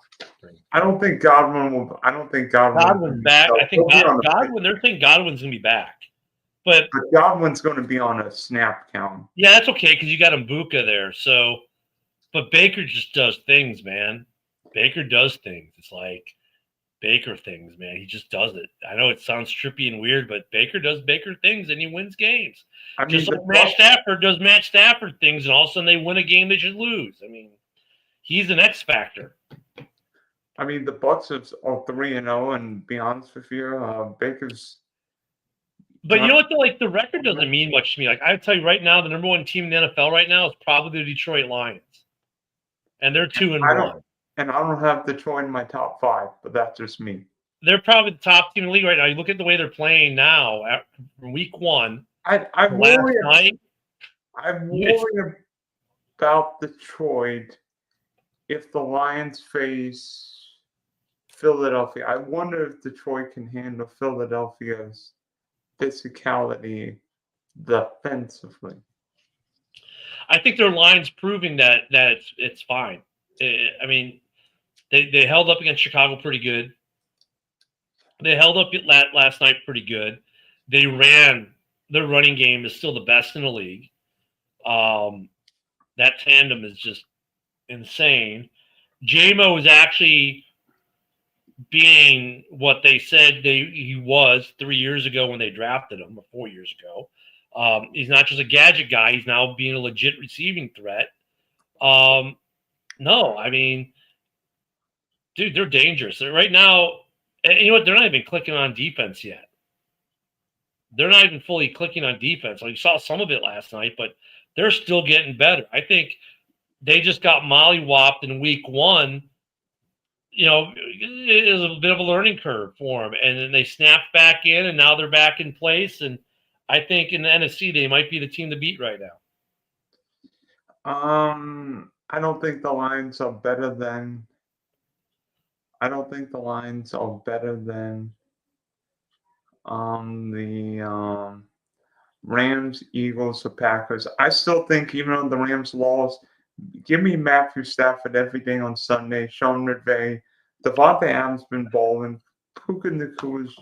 Speaker 2: I don't think Godwin will. I don't think
Speaker 1: Godwin's back. I think Godwin. They're saying Godwin's gonna be back, but
Speaker 2: Godwin's going to be on a snap count.
Speaker 1: Yeah, that's okay because you got Mbuka there. So, but Baker just does things, man. Baker does things. It's like Baker things, man. He just does it. I know it sounds trippy and weird, but Baker does Baker things and he wins games. Just like Matt Stafford does Matt Stafford things, and all of a sudden they win a game they should lose. I mean, he's an X factor.
Speaker 2: I mean, the Bucks are 3-0, and be honest with you, Baker's.
Speaker 1: But you know what? The record doesn't mean much to me. Like I tell you right now, the number 1 team in the NFL right now is probably the Detroit Lions, and they're 2-1.
Speaker 2: And I don't have Detroit in my top 5, but that's just me.
Speaker 1: They're probably the top team in the league right now. You look at the way they're playing now from week 1.
Speaker 2: I worry about Detroit if the Lions face Philadelphia. I wonder if Detroit can handle Philadelphia's physicality defensively.
Speaker 1: I think their line's proving that it's fine. I mean, they held up against Chicago pretty good. They held up last night pretty good. They ran. Their running game is still the best in the league. That tandem is just insane. J-Mo is actually being what they said he was 3 years ago when they drafted him, or 4 years ago. He's not just a gadget guy. He's now being a legit receiving threat. No, I mean, dude, they're dangerous. Right now, and you know what? They're not even clicking on defense yet. They're not even fully clicking on defense. Like you saw some of it last night, but they're still getting better. I think They just got mollywopped in week 1. It was a bit of a learning curve for them, and then they snapped back in, and now they're back in place. And I think in the NFC they might be the team to beat right now.
Speaker 2: I don't think the Lions are better than. I don't think the Lions are better than the Rams, Eagles, or Packers. I still think even though the Rams lost, give me Matthew Stafford every day on Sunday. Sean McVay, Devontae Adams been balling. Puka Nakua's.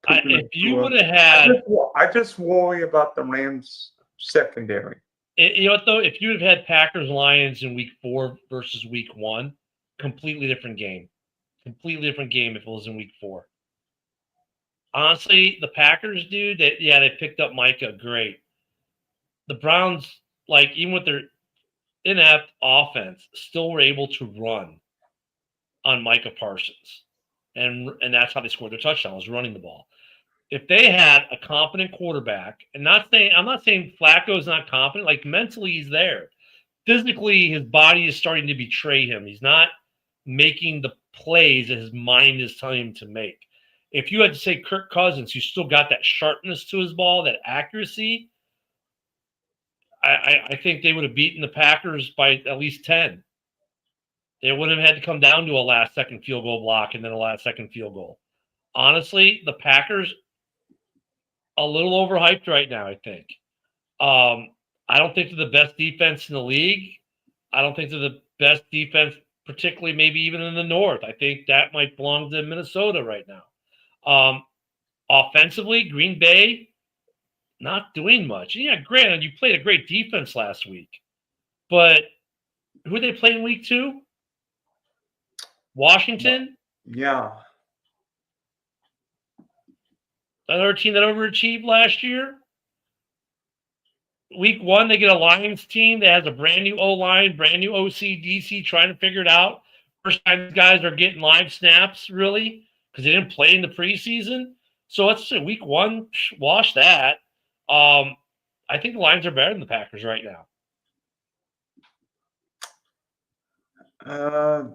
Speaker 1: If you would have had,
Speaker 2: I just worry about the Rams secondary.
Speaker 1: You know what though? If you would have had Packers Lions in week 4 versus week 1, completely different game. Completely different game if it was in week 4. Honestly, the Packers, dude, they picked up Micah, great. The Browns, like, even with their inept offense, still were able to run on Micah Parsons. And that's how they scored their touchdowns, running the ball. If they had a confident quarterback, and I'm not saying Flacco's not confident, like mentally he's there. Physically, his body is starting to betray him. He's not making the plays that his mind is telling him to make. If you had to say Kirk Cousins, who still got that sharpness to his ball, that accuracy, I think they would have beaten the Packers by at least 10. They wouldn't have had to come down to a last-second field goal block and then a last-second field goal. Honestly, the Packers, a little overhyped right now, I think. I don't think they're the best defense in the league. I don't think they're the best defense, particularly maybe even in the North. I think that might belong to Minnesota right now. Offensively, Green Bay, not doing much. Yeah, granted, you played a great defense last week. But who did they play in week 2? Washington?
Speaker 2: Yeah.
Speaker 1: Another team that overachieved last year. Week 1, they get a Lions team that has a brand new O-line, brand new OC, DC, trying to figure it out. First time these guys are getting live snaps, really, because they didn't play in the preseason. So let's say week 1, wash that. I think the Lions are better than the Packers right now.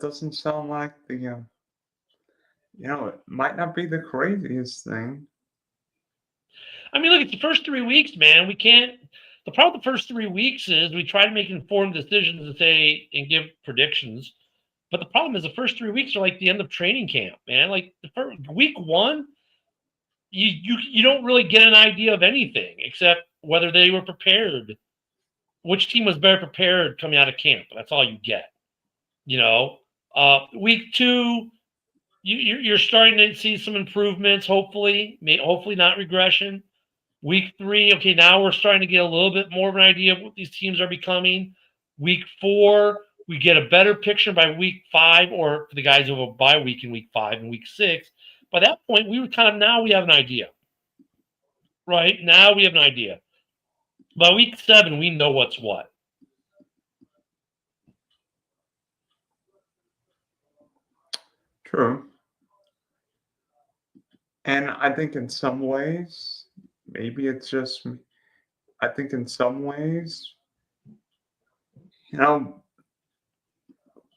Speaker 2: Doesn't sound like the, it might not be the craziest thing.
Speaker 1: I mean, look, it's the first 3 weeks, man. We can't. The problem with the first 3 weeks is we try to make informed decisions and say and give predictions. But the problem is the first 3 weeks are like the end of training camp, man. Like week 1, you don't really get an idea of anything except whether they were prepared, which team was better prepared coming out of camp. That's all you get. Week 2, you're starting to see some improvements. Hopefully not regression. Week 3, okay, now we're starting to get a little bit more of an idea of what these teams are becoming. Week 4, we get a better picture by week 5, or for the guys who have a bye week in week 5 and week 6. By that point, we have an idea. Right? Now we have an idea. By week 7, we know what's what.
Speaker 2: True. And I think in some ways, maybe it's just me. I think in some ways,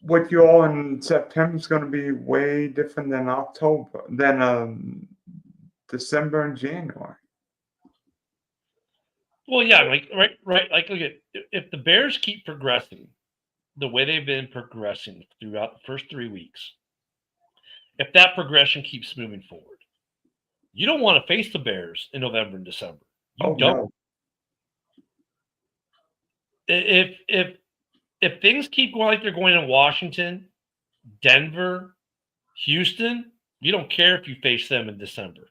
Speaker 2: what you all in September is going to be way different than December and January.
Speaker 1: Well, yeah, right. Like, look at if the Bears keep progressing the way they've been progressing throughout the first 3 weeks, if that progression keeps moving forward, you don't want to face the Bears in November and December. You don't. No. If things keep going like they're going in Washington, Denver, Houston, you don't care if you face them in December.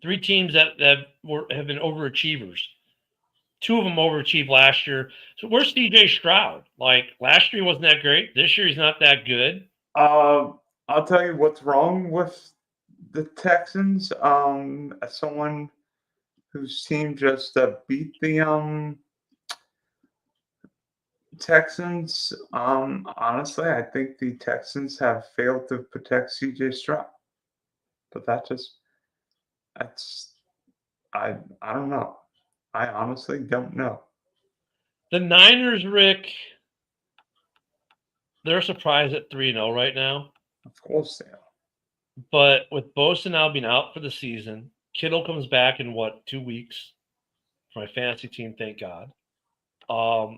Speaker 1: 3 teams that have been overachievers. 2 of them overachieved last year. So where's CJ Stroud? Like, last year he wasn't that great. This year he's not that good.
Speaker 2: I'll tell you what's wrong with the Texans. As someone whose team just beat the Texans, honestly, I think the Texans have failed to protect CJ Stroud. But I don't know. I honestly don't know.
Speaker 1: The Niners, Rick, they're surprised at 3-0 right now.
Speaker 2: Of course they are.
Speaker 1: But with Bosa now being out for the season, Kittle comes back in 2 weeks for my fantasy team, thank God. I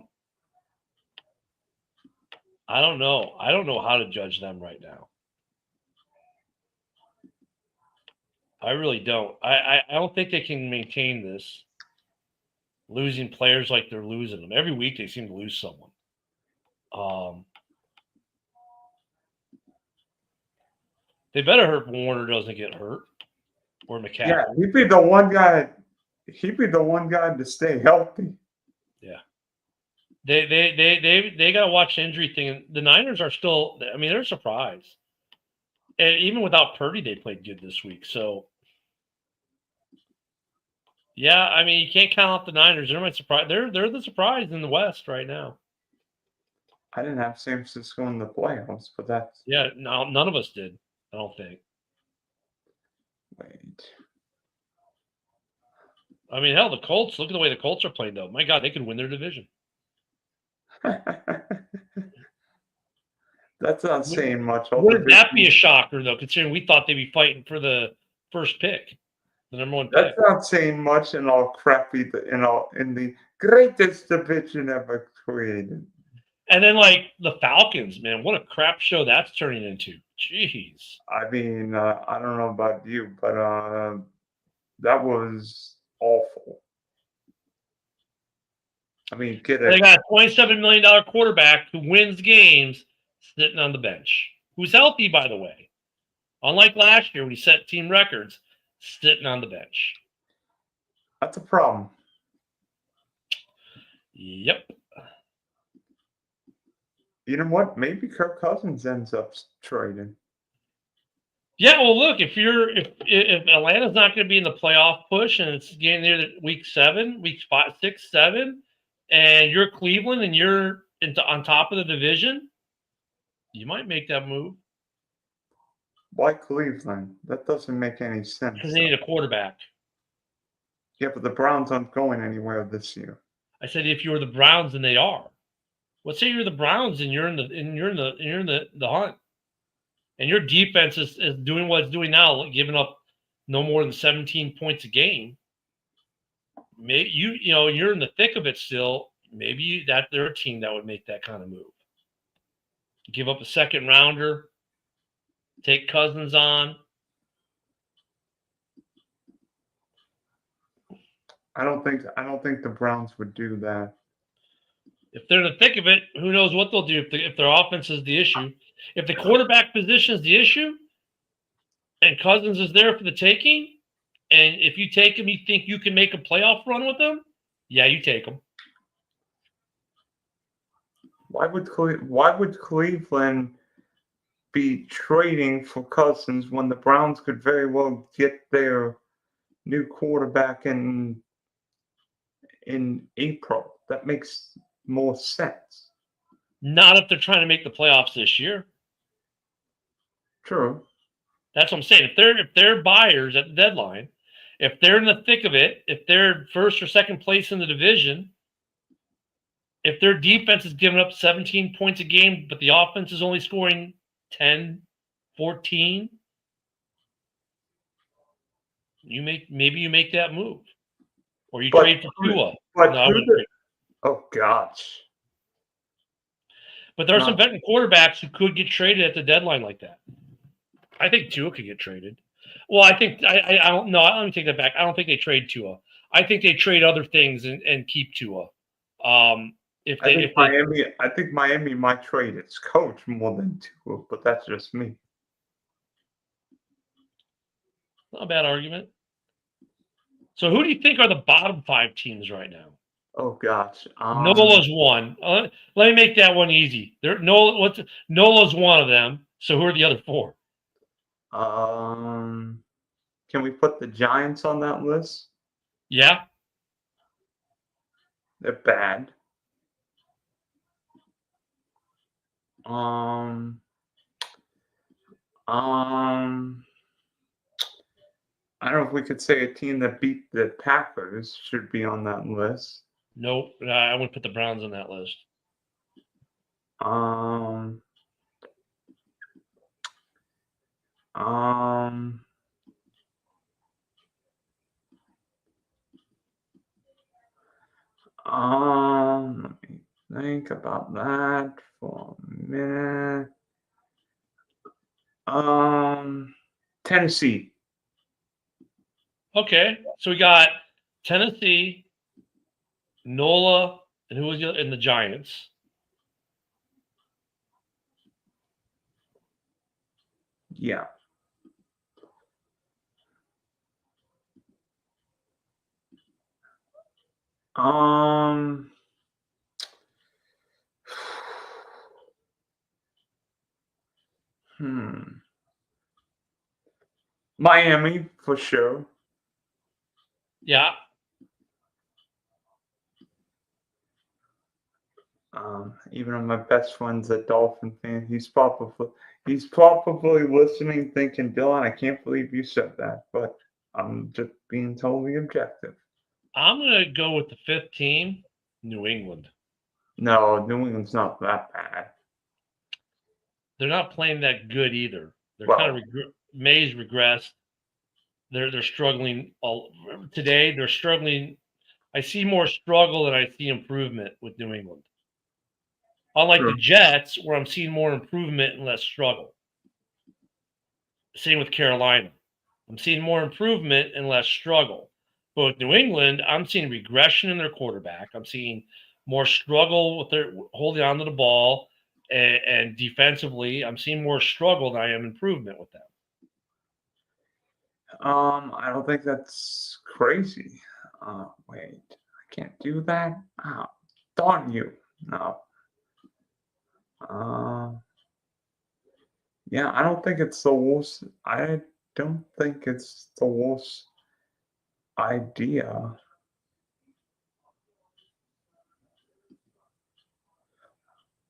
Speaker 1: don't know. I don't know how to judge them right now. I really don't. I don't think they can maintain this. Losing players like they're losing them. Every week they seem to lose someone. They better hope Warner doesn't get hurt or McCaffrey.
Speaker 2: Yeah, he'd be the one guy. He'd be the one guy to stay healthy.
Speaker 1: Yeah. They got to watch the injury thing. The Niners are still. I mean, they're surprised. And even without Purdy, they played good this week. So, yeah, I mean, you can't count out the Niners. They're my surprise. They're the surprise in the West right now.
Speaker 2: I didn't have San Francisco in the playoffs, but that's
Speaker 1: no, none of us did. I don't think.
Speaker 2: Wait.
Speaker 1: I mean, hell, the Colts. Look at the way the Colts are playing, though. My God, they could win their division.
Speaker 2: That's not saying much.
Speaker 1: Wouldn't that be a shocker, though, considering we thought they'd be fighting for the first pick, the number one pick?
Speaker 2: That's not saying much in all crappy in the greatest division ever created.
Speaker 1: And then, like, the Falcons, man, what a crap show that's turning into. Jeez.
Speaker 2: I mean, I don't know about you, but that was awful. I mean,
Speaker 1: they got a $27 million quarterback who wins games sitting on the bench, who's healthy, by the way. Unlike last year when he set team records, sitting on the bench.
Speaker 2: That's a problem.
Speaker 1: Yep.
Speaker 2: You know what? Maybe Kirk Cousins ends up trading.
Speaker 1: Yeah, well, look, if Atlanta's not going to be in the playoff push and it's getting near week 7, weeks 5, 6, 7, and you're Cleveland and you're on top of the division, you might make that move.
Speaker 2: Why Cleveland? That doesn't make any sense.
Speaker 1: Because they need a quarterback.
Speaker 2: Yeah, but the Browns aren't going anywhere this year.
Speaker 1: I said if you were the Browns, then they are. Let's say you're the Browns and you're in the hunt, and your defense is doing what it's doing now, giving up no more than 17 points a game. Maybe you're in the thick of it still. Maybe they're a team that would make that kind of move. Give up a second rounder, take Cousins on.
Speaker 2: I don't think the Browns would do that.
Speaker 1: If they're in the thick of it, who knows what they'll do if their offense is the issue. If the quarterback position is the issue and Cousins is there for the taking, and if you take him, you think you can make a playoff run with him, yeah, you take him.
Speaker 2: Why would Cleveland be trading for Cousins when the Browns could very well get their new quarterback in April? That makes more sense.
Speaker 1: Not if they're trying to make the playoffs this year.
Speaker 2: True.
Speaker 1: That's what I'm saying. If they're buyers at the deadline, if they're in the thick of it, if they're first or second place in the division, if their defense is giving up 17 points a game, but the offense is only scoring 10, 14, maybe you make that move. Or you trade for Tua.
Speaker 2: Oh, gosh.
Speaker 1: But there are some veteran quarterbacks who could get traded at the deadline like that. I think Tua could get traded. Well, I think I don't know. Let me take that back. I don't think they trade Tua. I think they trade other things and keep Tua. I
Speaker 2: think Miami might trade its coach more than Tua, but that's just me.
Speaker 1: Not a bad argument. So who do you think are the bottom 5 teams right now?
Speaker 2: Oh gosh,
Speaker 1: Nola's one. Let me make that one easy. Nola's one of them. So who are the other 4?
Speaker 2: Can we put the Giants on that list?
Speaker 1: Yeah,
Speaker 2: they're bad. I don't know if we could say a team that beat the Packers should be on that list.
Speaker 1: Nope, I wouldn't put the Browns on that list.
Speaker 2: Um, um, let me think about that for a minute. Tennessee.
Speaker 1: Okay, so we got Tennessee, Nola, and who was in the Giants?
Speaker 2: Yeah. Miami for sure.
Speaker 1: Yeah.
Speaker 2: Even though my best friend's a Dolphin fan, he's probably listening, thinking, "Dylan, I can't believe you said that," but I'm just being totally objective.
Speaker 1: I'm gonna go with the fifth team, New England.
Speaker 2: No, New England's not that bad.
Speaker 1: They're not playing that good either. They're
Speaker 2: Well,
Speaker 1: kind of Mays regressed. They're struggling today. They're struggling. I see more struggle than I see improvement with New England. Unlike
Speaker 2: true.
Speaker 1: the Jets, where I'm seeing more improvement and less struggle. Same with Carolina. I'm seeing more improvement and less struggle. But with New England, I'm seeing regression in their quarterback. I'm seeing more struggle with their holding on to the ball, and defensively, I'm seeing more struggle than I am improvement with them.
Speaker 2: I don't think that's crazy. Wait, I can't do that. Oh, darn you! No. Yeah, I don't think it's the worst. I don't think it's the worst idea.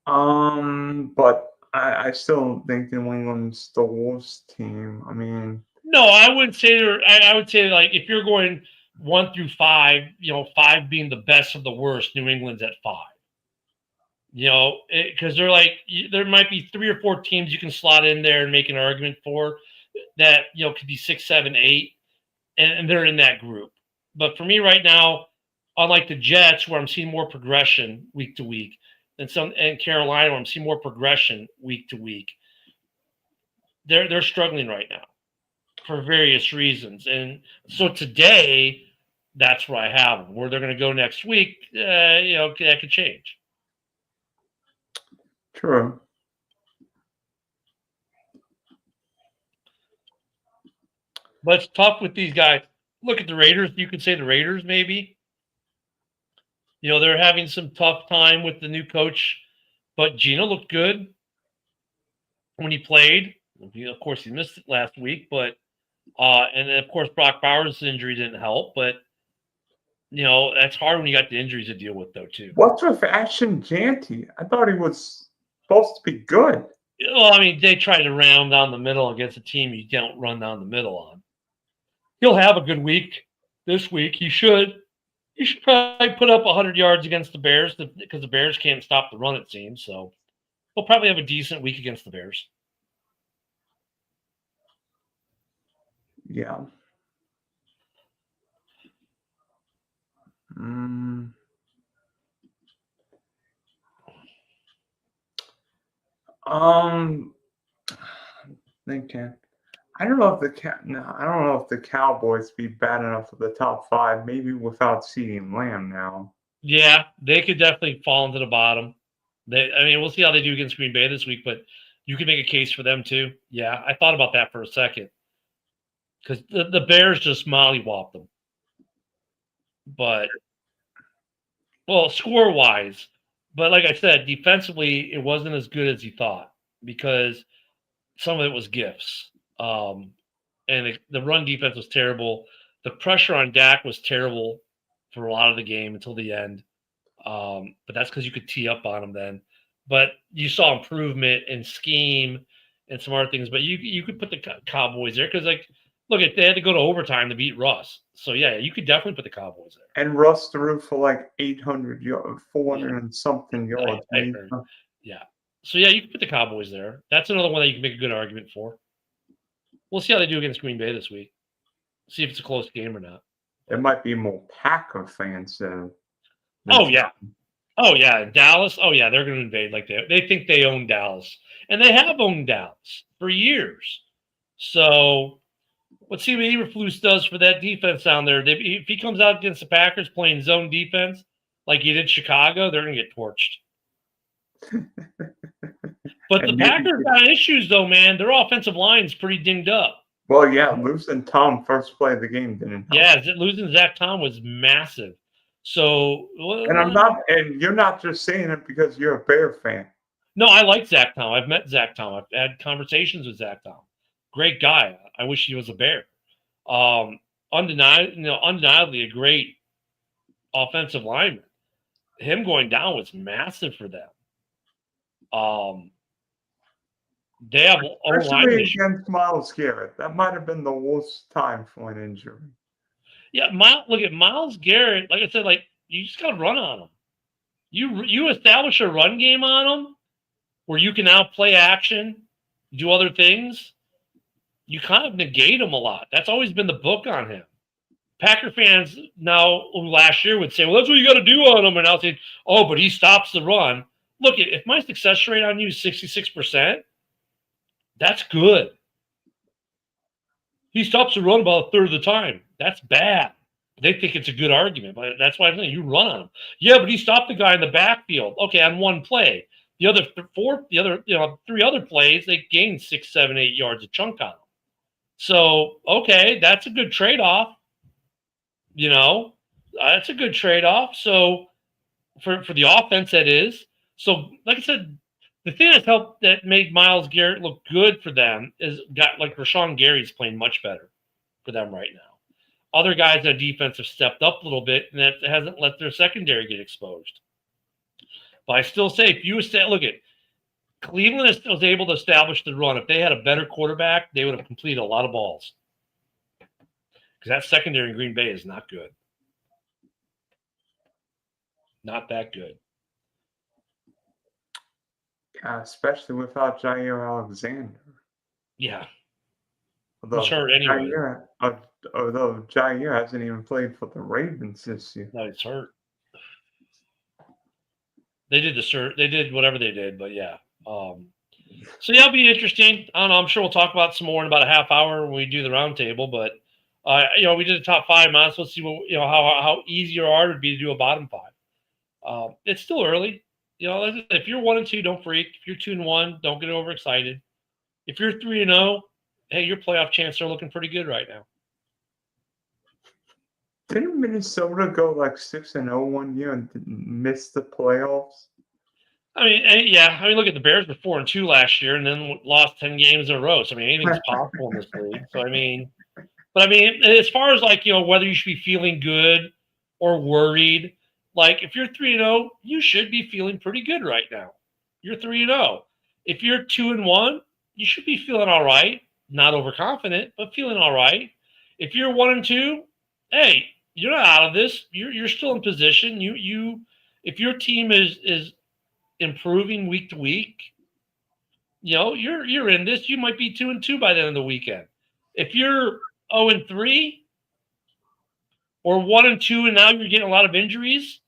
Speaker 2: But I still think New England's the worst team. I mean,
Speaker 1: No, I wouldn't say they're. I would say, like, if you're going 1 through 5, 5 being the best of the worst, New England's at 5. Because they're like, there might be 3 or 4 teams you can slot in there and make an argument for that, could be 6, 7, 8, and they're in that group. But for me right now, unlike the Jets, where I'm seeing more progression week to week, and Carolina, where I'm seeing more progression week to week, they're struggling right now for various reasons. And so today, that's where I have them. Where they're going to go next week, that could change.
Speaker 2: true.
Speaker 1: But it's tough with these guys. Look at the Raiders. You could say the Raiders, maybe. They're having some tough time with the new coach, but Gino looked good when he played. Of course, he missed it last week, but and then of course Brock Bowers' injury didn't help. But that's hard when you got the injuries to deal with, though, too.
Speaker 2: What's with Ashton Jeanty? I thought he was supposed to be good.
Speaker 1: Well, I mean, they try to round down the middle against a team you don't run down the middle on. He'll have a good week this week. He should probably put up 100 yards against the Bears because the Bears can't stop the run, it seems. So he'll probably have a decent week against the Bears.
Speaker 2: Yeah. Thinking. I don't know if the Cowboys be bad enough for the top 5. Maybe without CeeDee Lamb now.
Speaker 1: Yeah, they could definitely fall into the bottom. We'll see how they do against Green Bay this week, but you can make a case for them too. Yeah, I thought about that for a second because the Bears just mollywopped them. But, well, score-wise, but like I said, defensively, it wasn't as good as you thought because some of it was gifts. And the run defense was terrible. The pressure on Dak was terrible for a lot of the game until the end. But that's because you could tee up on him then. But you saw improvement in scheme and some other things. But you could put the Cowboys there because, like, look at they had to go to overtime to beat Russ. So yeah, you could definitely put the Cowboys there.
Speaker 2: And Russ threw for like 800 yards, 400 and something yards.
Speaker 1: I heard. Yeah. So yeah, you can put the Cowboys there. That's another one that you can make a good argument for. We'll see how they do against Green Bay this week. See if it's a close game or not.
Speaker 2: There might be more Packer fans than
Speaker 1: Oh yeah. Oh yeah, Dallas. Oh yeah, they're going to invade like they think they own Dallas, and they have owned Dallas for years. So let's see what Eberflus does for that defense down there. If he comes out against the Packers playing zone defense like he did Chicago, they're going to get torched. But the Packers got issues though, man. Their offensive line is pretty dinged up.
Speaker 2: Well, yeah, losing Tom first play of the game didn't help.
Speaker 1: Yeah, losing Zach Tom was massive. So,
Speaker 2: and you're not just saying it because you're a Bear fan.
Speaker 1: No, I like Zach Tom. I've met Zach Tom. I've had conversations with Zach Tom. Great guy. I wish he was a Bear. Undeniably a great offensive lineman. Him going down was massive for them. They have
Speaker 2: especially against Myles Garrett. That might have been the worst time for an injury.
Speaker 1: Yeah, look at Myles Garrett. Like I said, like you just got to run on him. You establish a run game on him where you can now play action, do other things. You kind of negate him a lot. That's always been the book on him. Packer fans now last year would say, well, that's what you got to do on him. And I'll say, oh, but he stops the run. Look, if my success rate on you is 66%, that's good. He stops the run about a third of the time. That's bad. They think it's a good argument, but that's why I'm saying you run on him. Yeah, but he stopped the guy in the backfield. Okay, on one play. The other three other plays, they gained 6, 7, 8 yards a chunk on him. So, okay, that's a good trade-off. That's a good trade-off. So, for the offense, that is. So, like I said, the thing that made Myles Garrett look good for them is like Rashawn Gary's playing much better for them right now. Other guys on defense have stepped up a little bit, and that hasn't let their secondary get exposed. But I still say, if you look at Cleveland was able to establish the run. If they had a better quarterback, they would have completed a lot of balls. Because that secondary in Green Bay is not good. Not that good.
Speaker 2: Especially without Jair Alexander.
Speaker 1: Yeah. He's hurt anyway.
Speaker 2: Although Jair hasn't even played for the Ravens this year.
Speaker 1: No, he's hurt. They did whatever they did, but yeah. So yeah, it'll be interesting. I don't know. I'm sure we'll talk about some more in about a half hour when we do the roundtable. But we did a top 5. Let's see what how easy or hard it would be to do a bottom 5. It's still early. If you're 1-2, don't freak. If you're 2-1, don't get overexcited. If you're 3-0, hey, your playoff chances are looking pretty good right now.
Speaker 2: Didn't Minnesota go like 6-0 one year and miss the playoffs?
Speaker 1: I mean, look at the Bears were 4-2 last year and then lost 10 games in a row. So, I mean, anything's possible in this league. So, as far as whether you should be feeling good or worried, like if you're 3-0, you should be feeling pretty good right now. You're 3-0. If you're 2-1, you should be feeling all right. Not overconfident, but feeling all right. If you're 1-2, hey, you're not out of this. You're still in position. If your team is improving week to week, you're in this. You might be 2-2 by the end of the weekend. If you're 0-3 or 1-2 and now you're getting a lot of injuries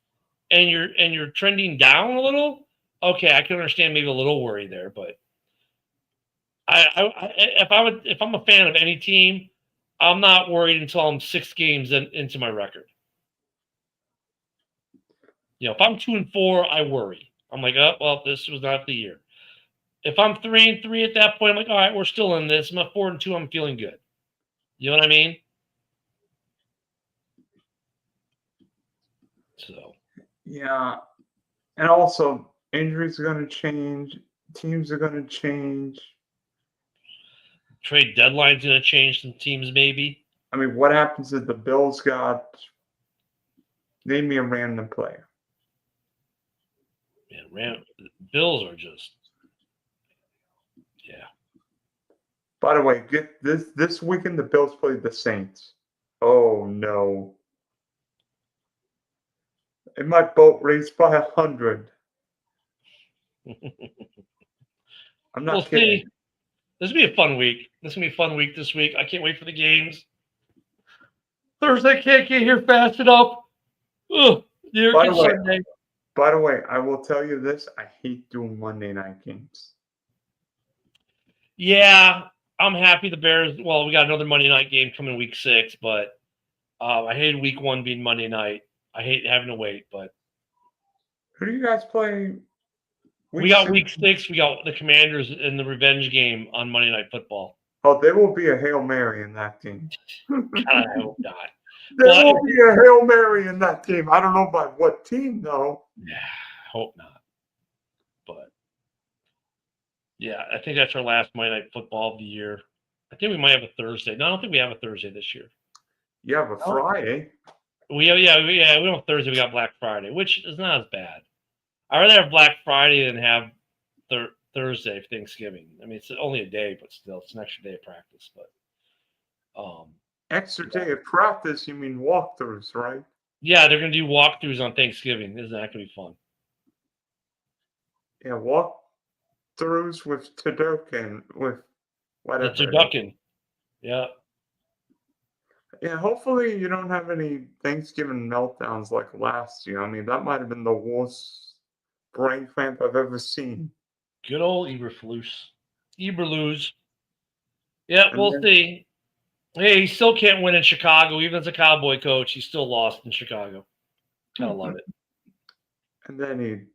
Speaker 1: and you're trending down a little, okay, I can understand maybe a little worry there, but if I'm a fan of any team, I'm not worried until I'm 6 games into my record. If I'm 2-4, I worry. I'm like, oh, well, this was not the year. If I'm 3-3 at that point, I'm like, all right, we're still in this. I'm at 4-2, I'm feeling good. You know what I mean? So.
Speaker 2: Yeah. And also, injuries are going to change. Teams are going to change.
Speaker 1: Trade deadline's going to change some teams, maybe.
Speaker 2: I mean, what happens if the Bills got... Name me a random player.
Speaker 1: Yeah, Bills are just... Yeah.
Speaker 2: By the way, get this weekend the Bills play the Saints. Oh no. It might boat race by 100. I'm
Speaker 1: We'll
Speaker 2: not kidding.
Speaker 1: see. This will be a fun week. This will be a fun week this week. I can't wait for the games. Thursday can't get here fast enough. Ugh, New York is Sunday.
Speaker 2: By the way, I will tell you this. I hate doing Monday night games.
Speaker 1: Yeah, I'm happy the Bears. Well, we got another Monday night game coming week 6, but I hated week 1 being Monday night. I hate having to wait, but
Speaker 2: Who do you guys play?
Speaker 1: we got week 6. We got the Commanders in the revenge game on Monday Night Football.
Speaker 2: Oh, there will be a Hail Mary in that game.
Speaker 1: God, I hope not.
Speaker 2: There will be a Hail Mary in that game. I don't know by what team, though.
Speaker 1: Yeah, hope not. But yeah, I think that's our last Monday Night Football of the year. I think we might have a Thursday. No, I don't think we have a Thursday this year.
Speaker 2: You have a Friday.
Speaker 1: We don't have Thursday. We got Black Friday, which is not as bad. I'd rather have Black Friday than have Thursday for Thanksgiving. I mean, it's only a day, but still, it's an extra day of practice. But
Speaker 2: extra day of practice? You mean walkthroughs, right?
Speaker 1: Yeah, they're gonna do walkthroughs on Thanksgiving. Isn't that gonna be fun?
Speaker 2: Yeah, walkthroughs with Turducken, with whatever.
Speaker 1: The Turducken. Yeah.
Speaker 2: Yeah, hopefully you don't have any Thanksgiving meltdowns like last year. I mean, that might have been the worst brain cramp I've ever seen.
Speaker 1: Good old Eberflus. Eberlus. Yeah, we'll see. Hey, he still can't win in Chicago. Even as a Cowboy coach, he's still lost in Chicago. Gotta love it.
Speaker 2: And then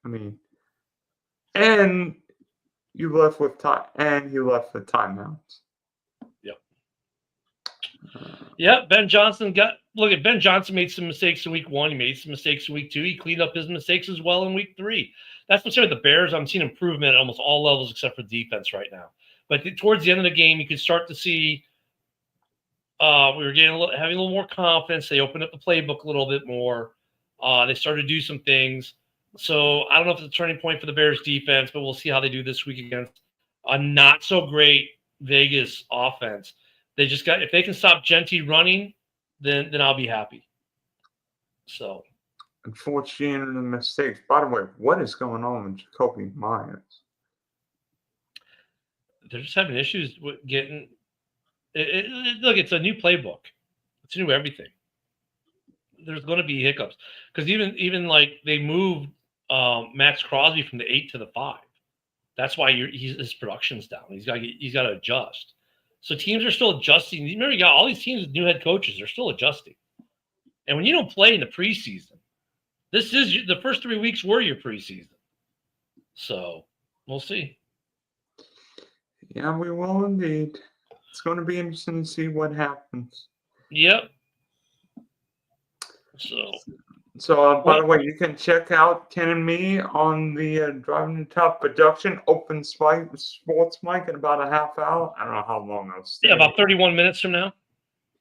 Speaker 2: I mean, and you left with time, and you left with timeouts.
Speaker 1: Yep. Ben Johnson Ben Johnson made some mistakes in week 1. He made some mistakes in week 2. He cleaned up his mistakes as well in week 3. That's what's with the Bears. I'm seeing improvement at almost all levels except for defense right now. But towards the end of the game, you could start to see we were having a little more confidence. They opened up the playbook a little bit more. They started to do some things. So I don't know if it's a turning point for the Bears defense, but we'll see how they do this week against a not so great Vegas offense. If they can stop Genty running, then I'll be happy. So,
Speaker 2: unfortunate mistakes. By the way, what is going on with Jacoby Myers?
Speaker 1: They're just having issues with getting. Look, it's a new playbook. It's new everything. There's going to be hiccups because even like they moved Max Crosby from the 8 to the 5. That's why his production's down. He's got to adjust. So teams are still adjusting. You remember, you got all these teams with new head coaches. They're still adjusting. And when you don't play in the preseason, this is the first 3 weeks were your preseason. So we'll see.
Speaker 2: Yeah, we will indeed. It's going to be interesting to see what happens.
Speaker 1: Yep.
Speaker 2: So, by the way, you can check out Ken and me on the Driving the Top production open sports mic in about a half hour. I don't know how long I'll stay.
Speaker 1: Yeah, about 31 minutes from now.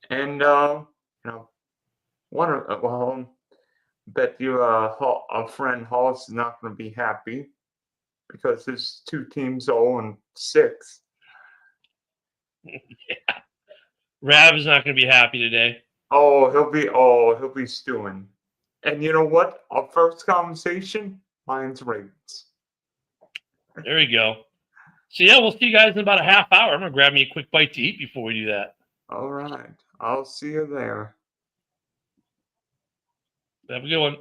Speaker 2: And bet you a friend Hollis is not going to be happy because his 2 teams 0-6.
Speaker 1: Yeah. Rav is not going to be happy today.
Speaker 2: Oh, he'll be stewing. And you know what? Our first conversation, Lions Ravens.
Speaker 1: There we go. So yeah, we'll see you guys in about a half hour. I'm gonna grab me a quick bite to eat before we do that.
Speaker 2: All right. I'll see you there.
Speaker 1: Have a good one.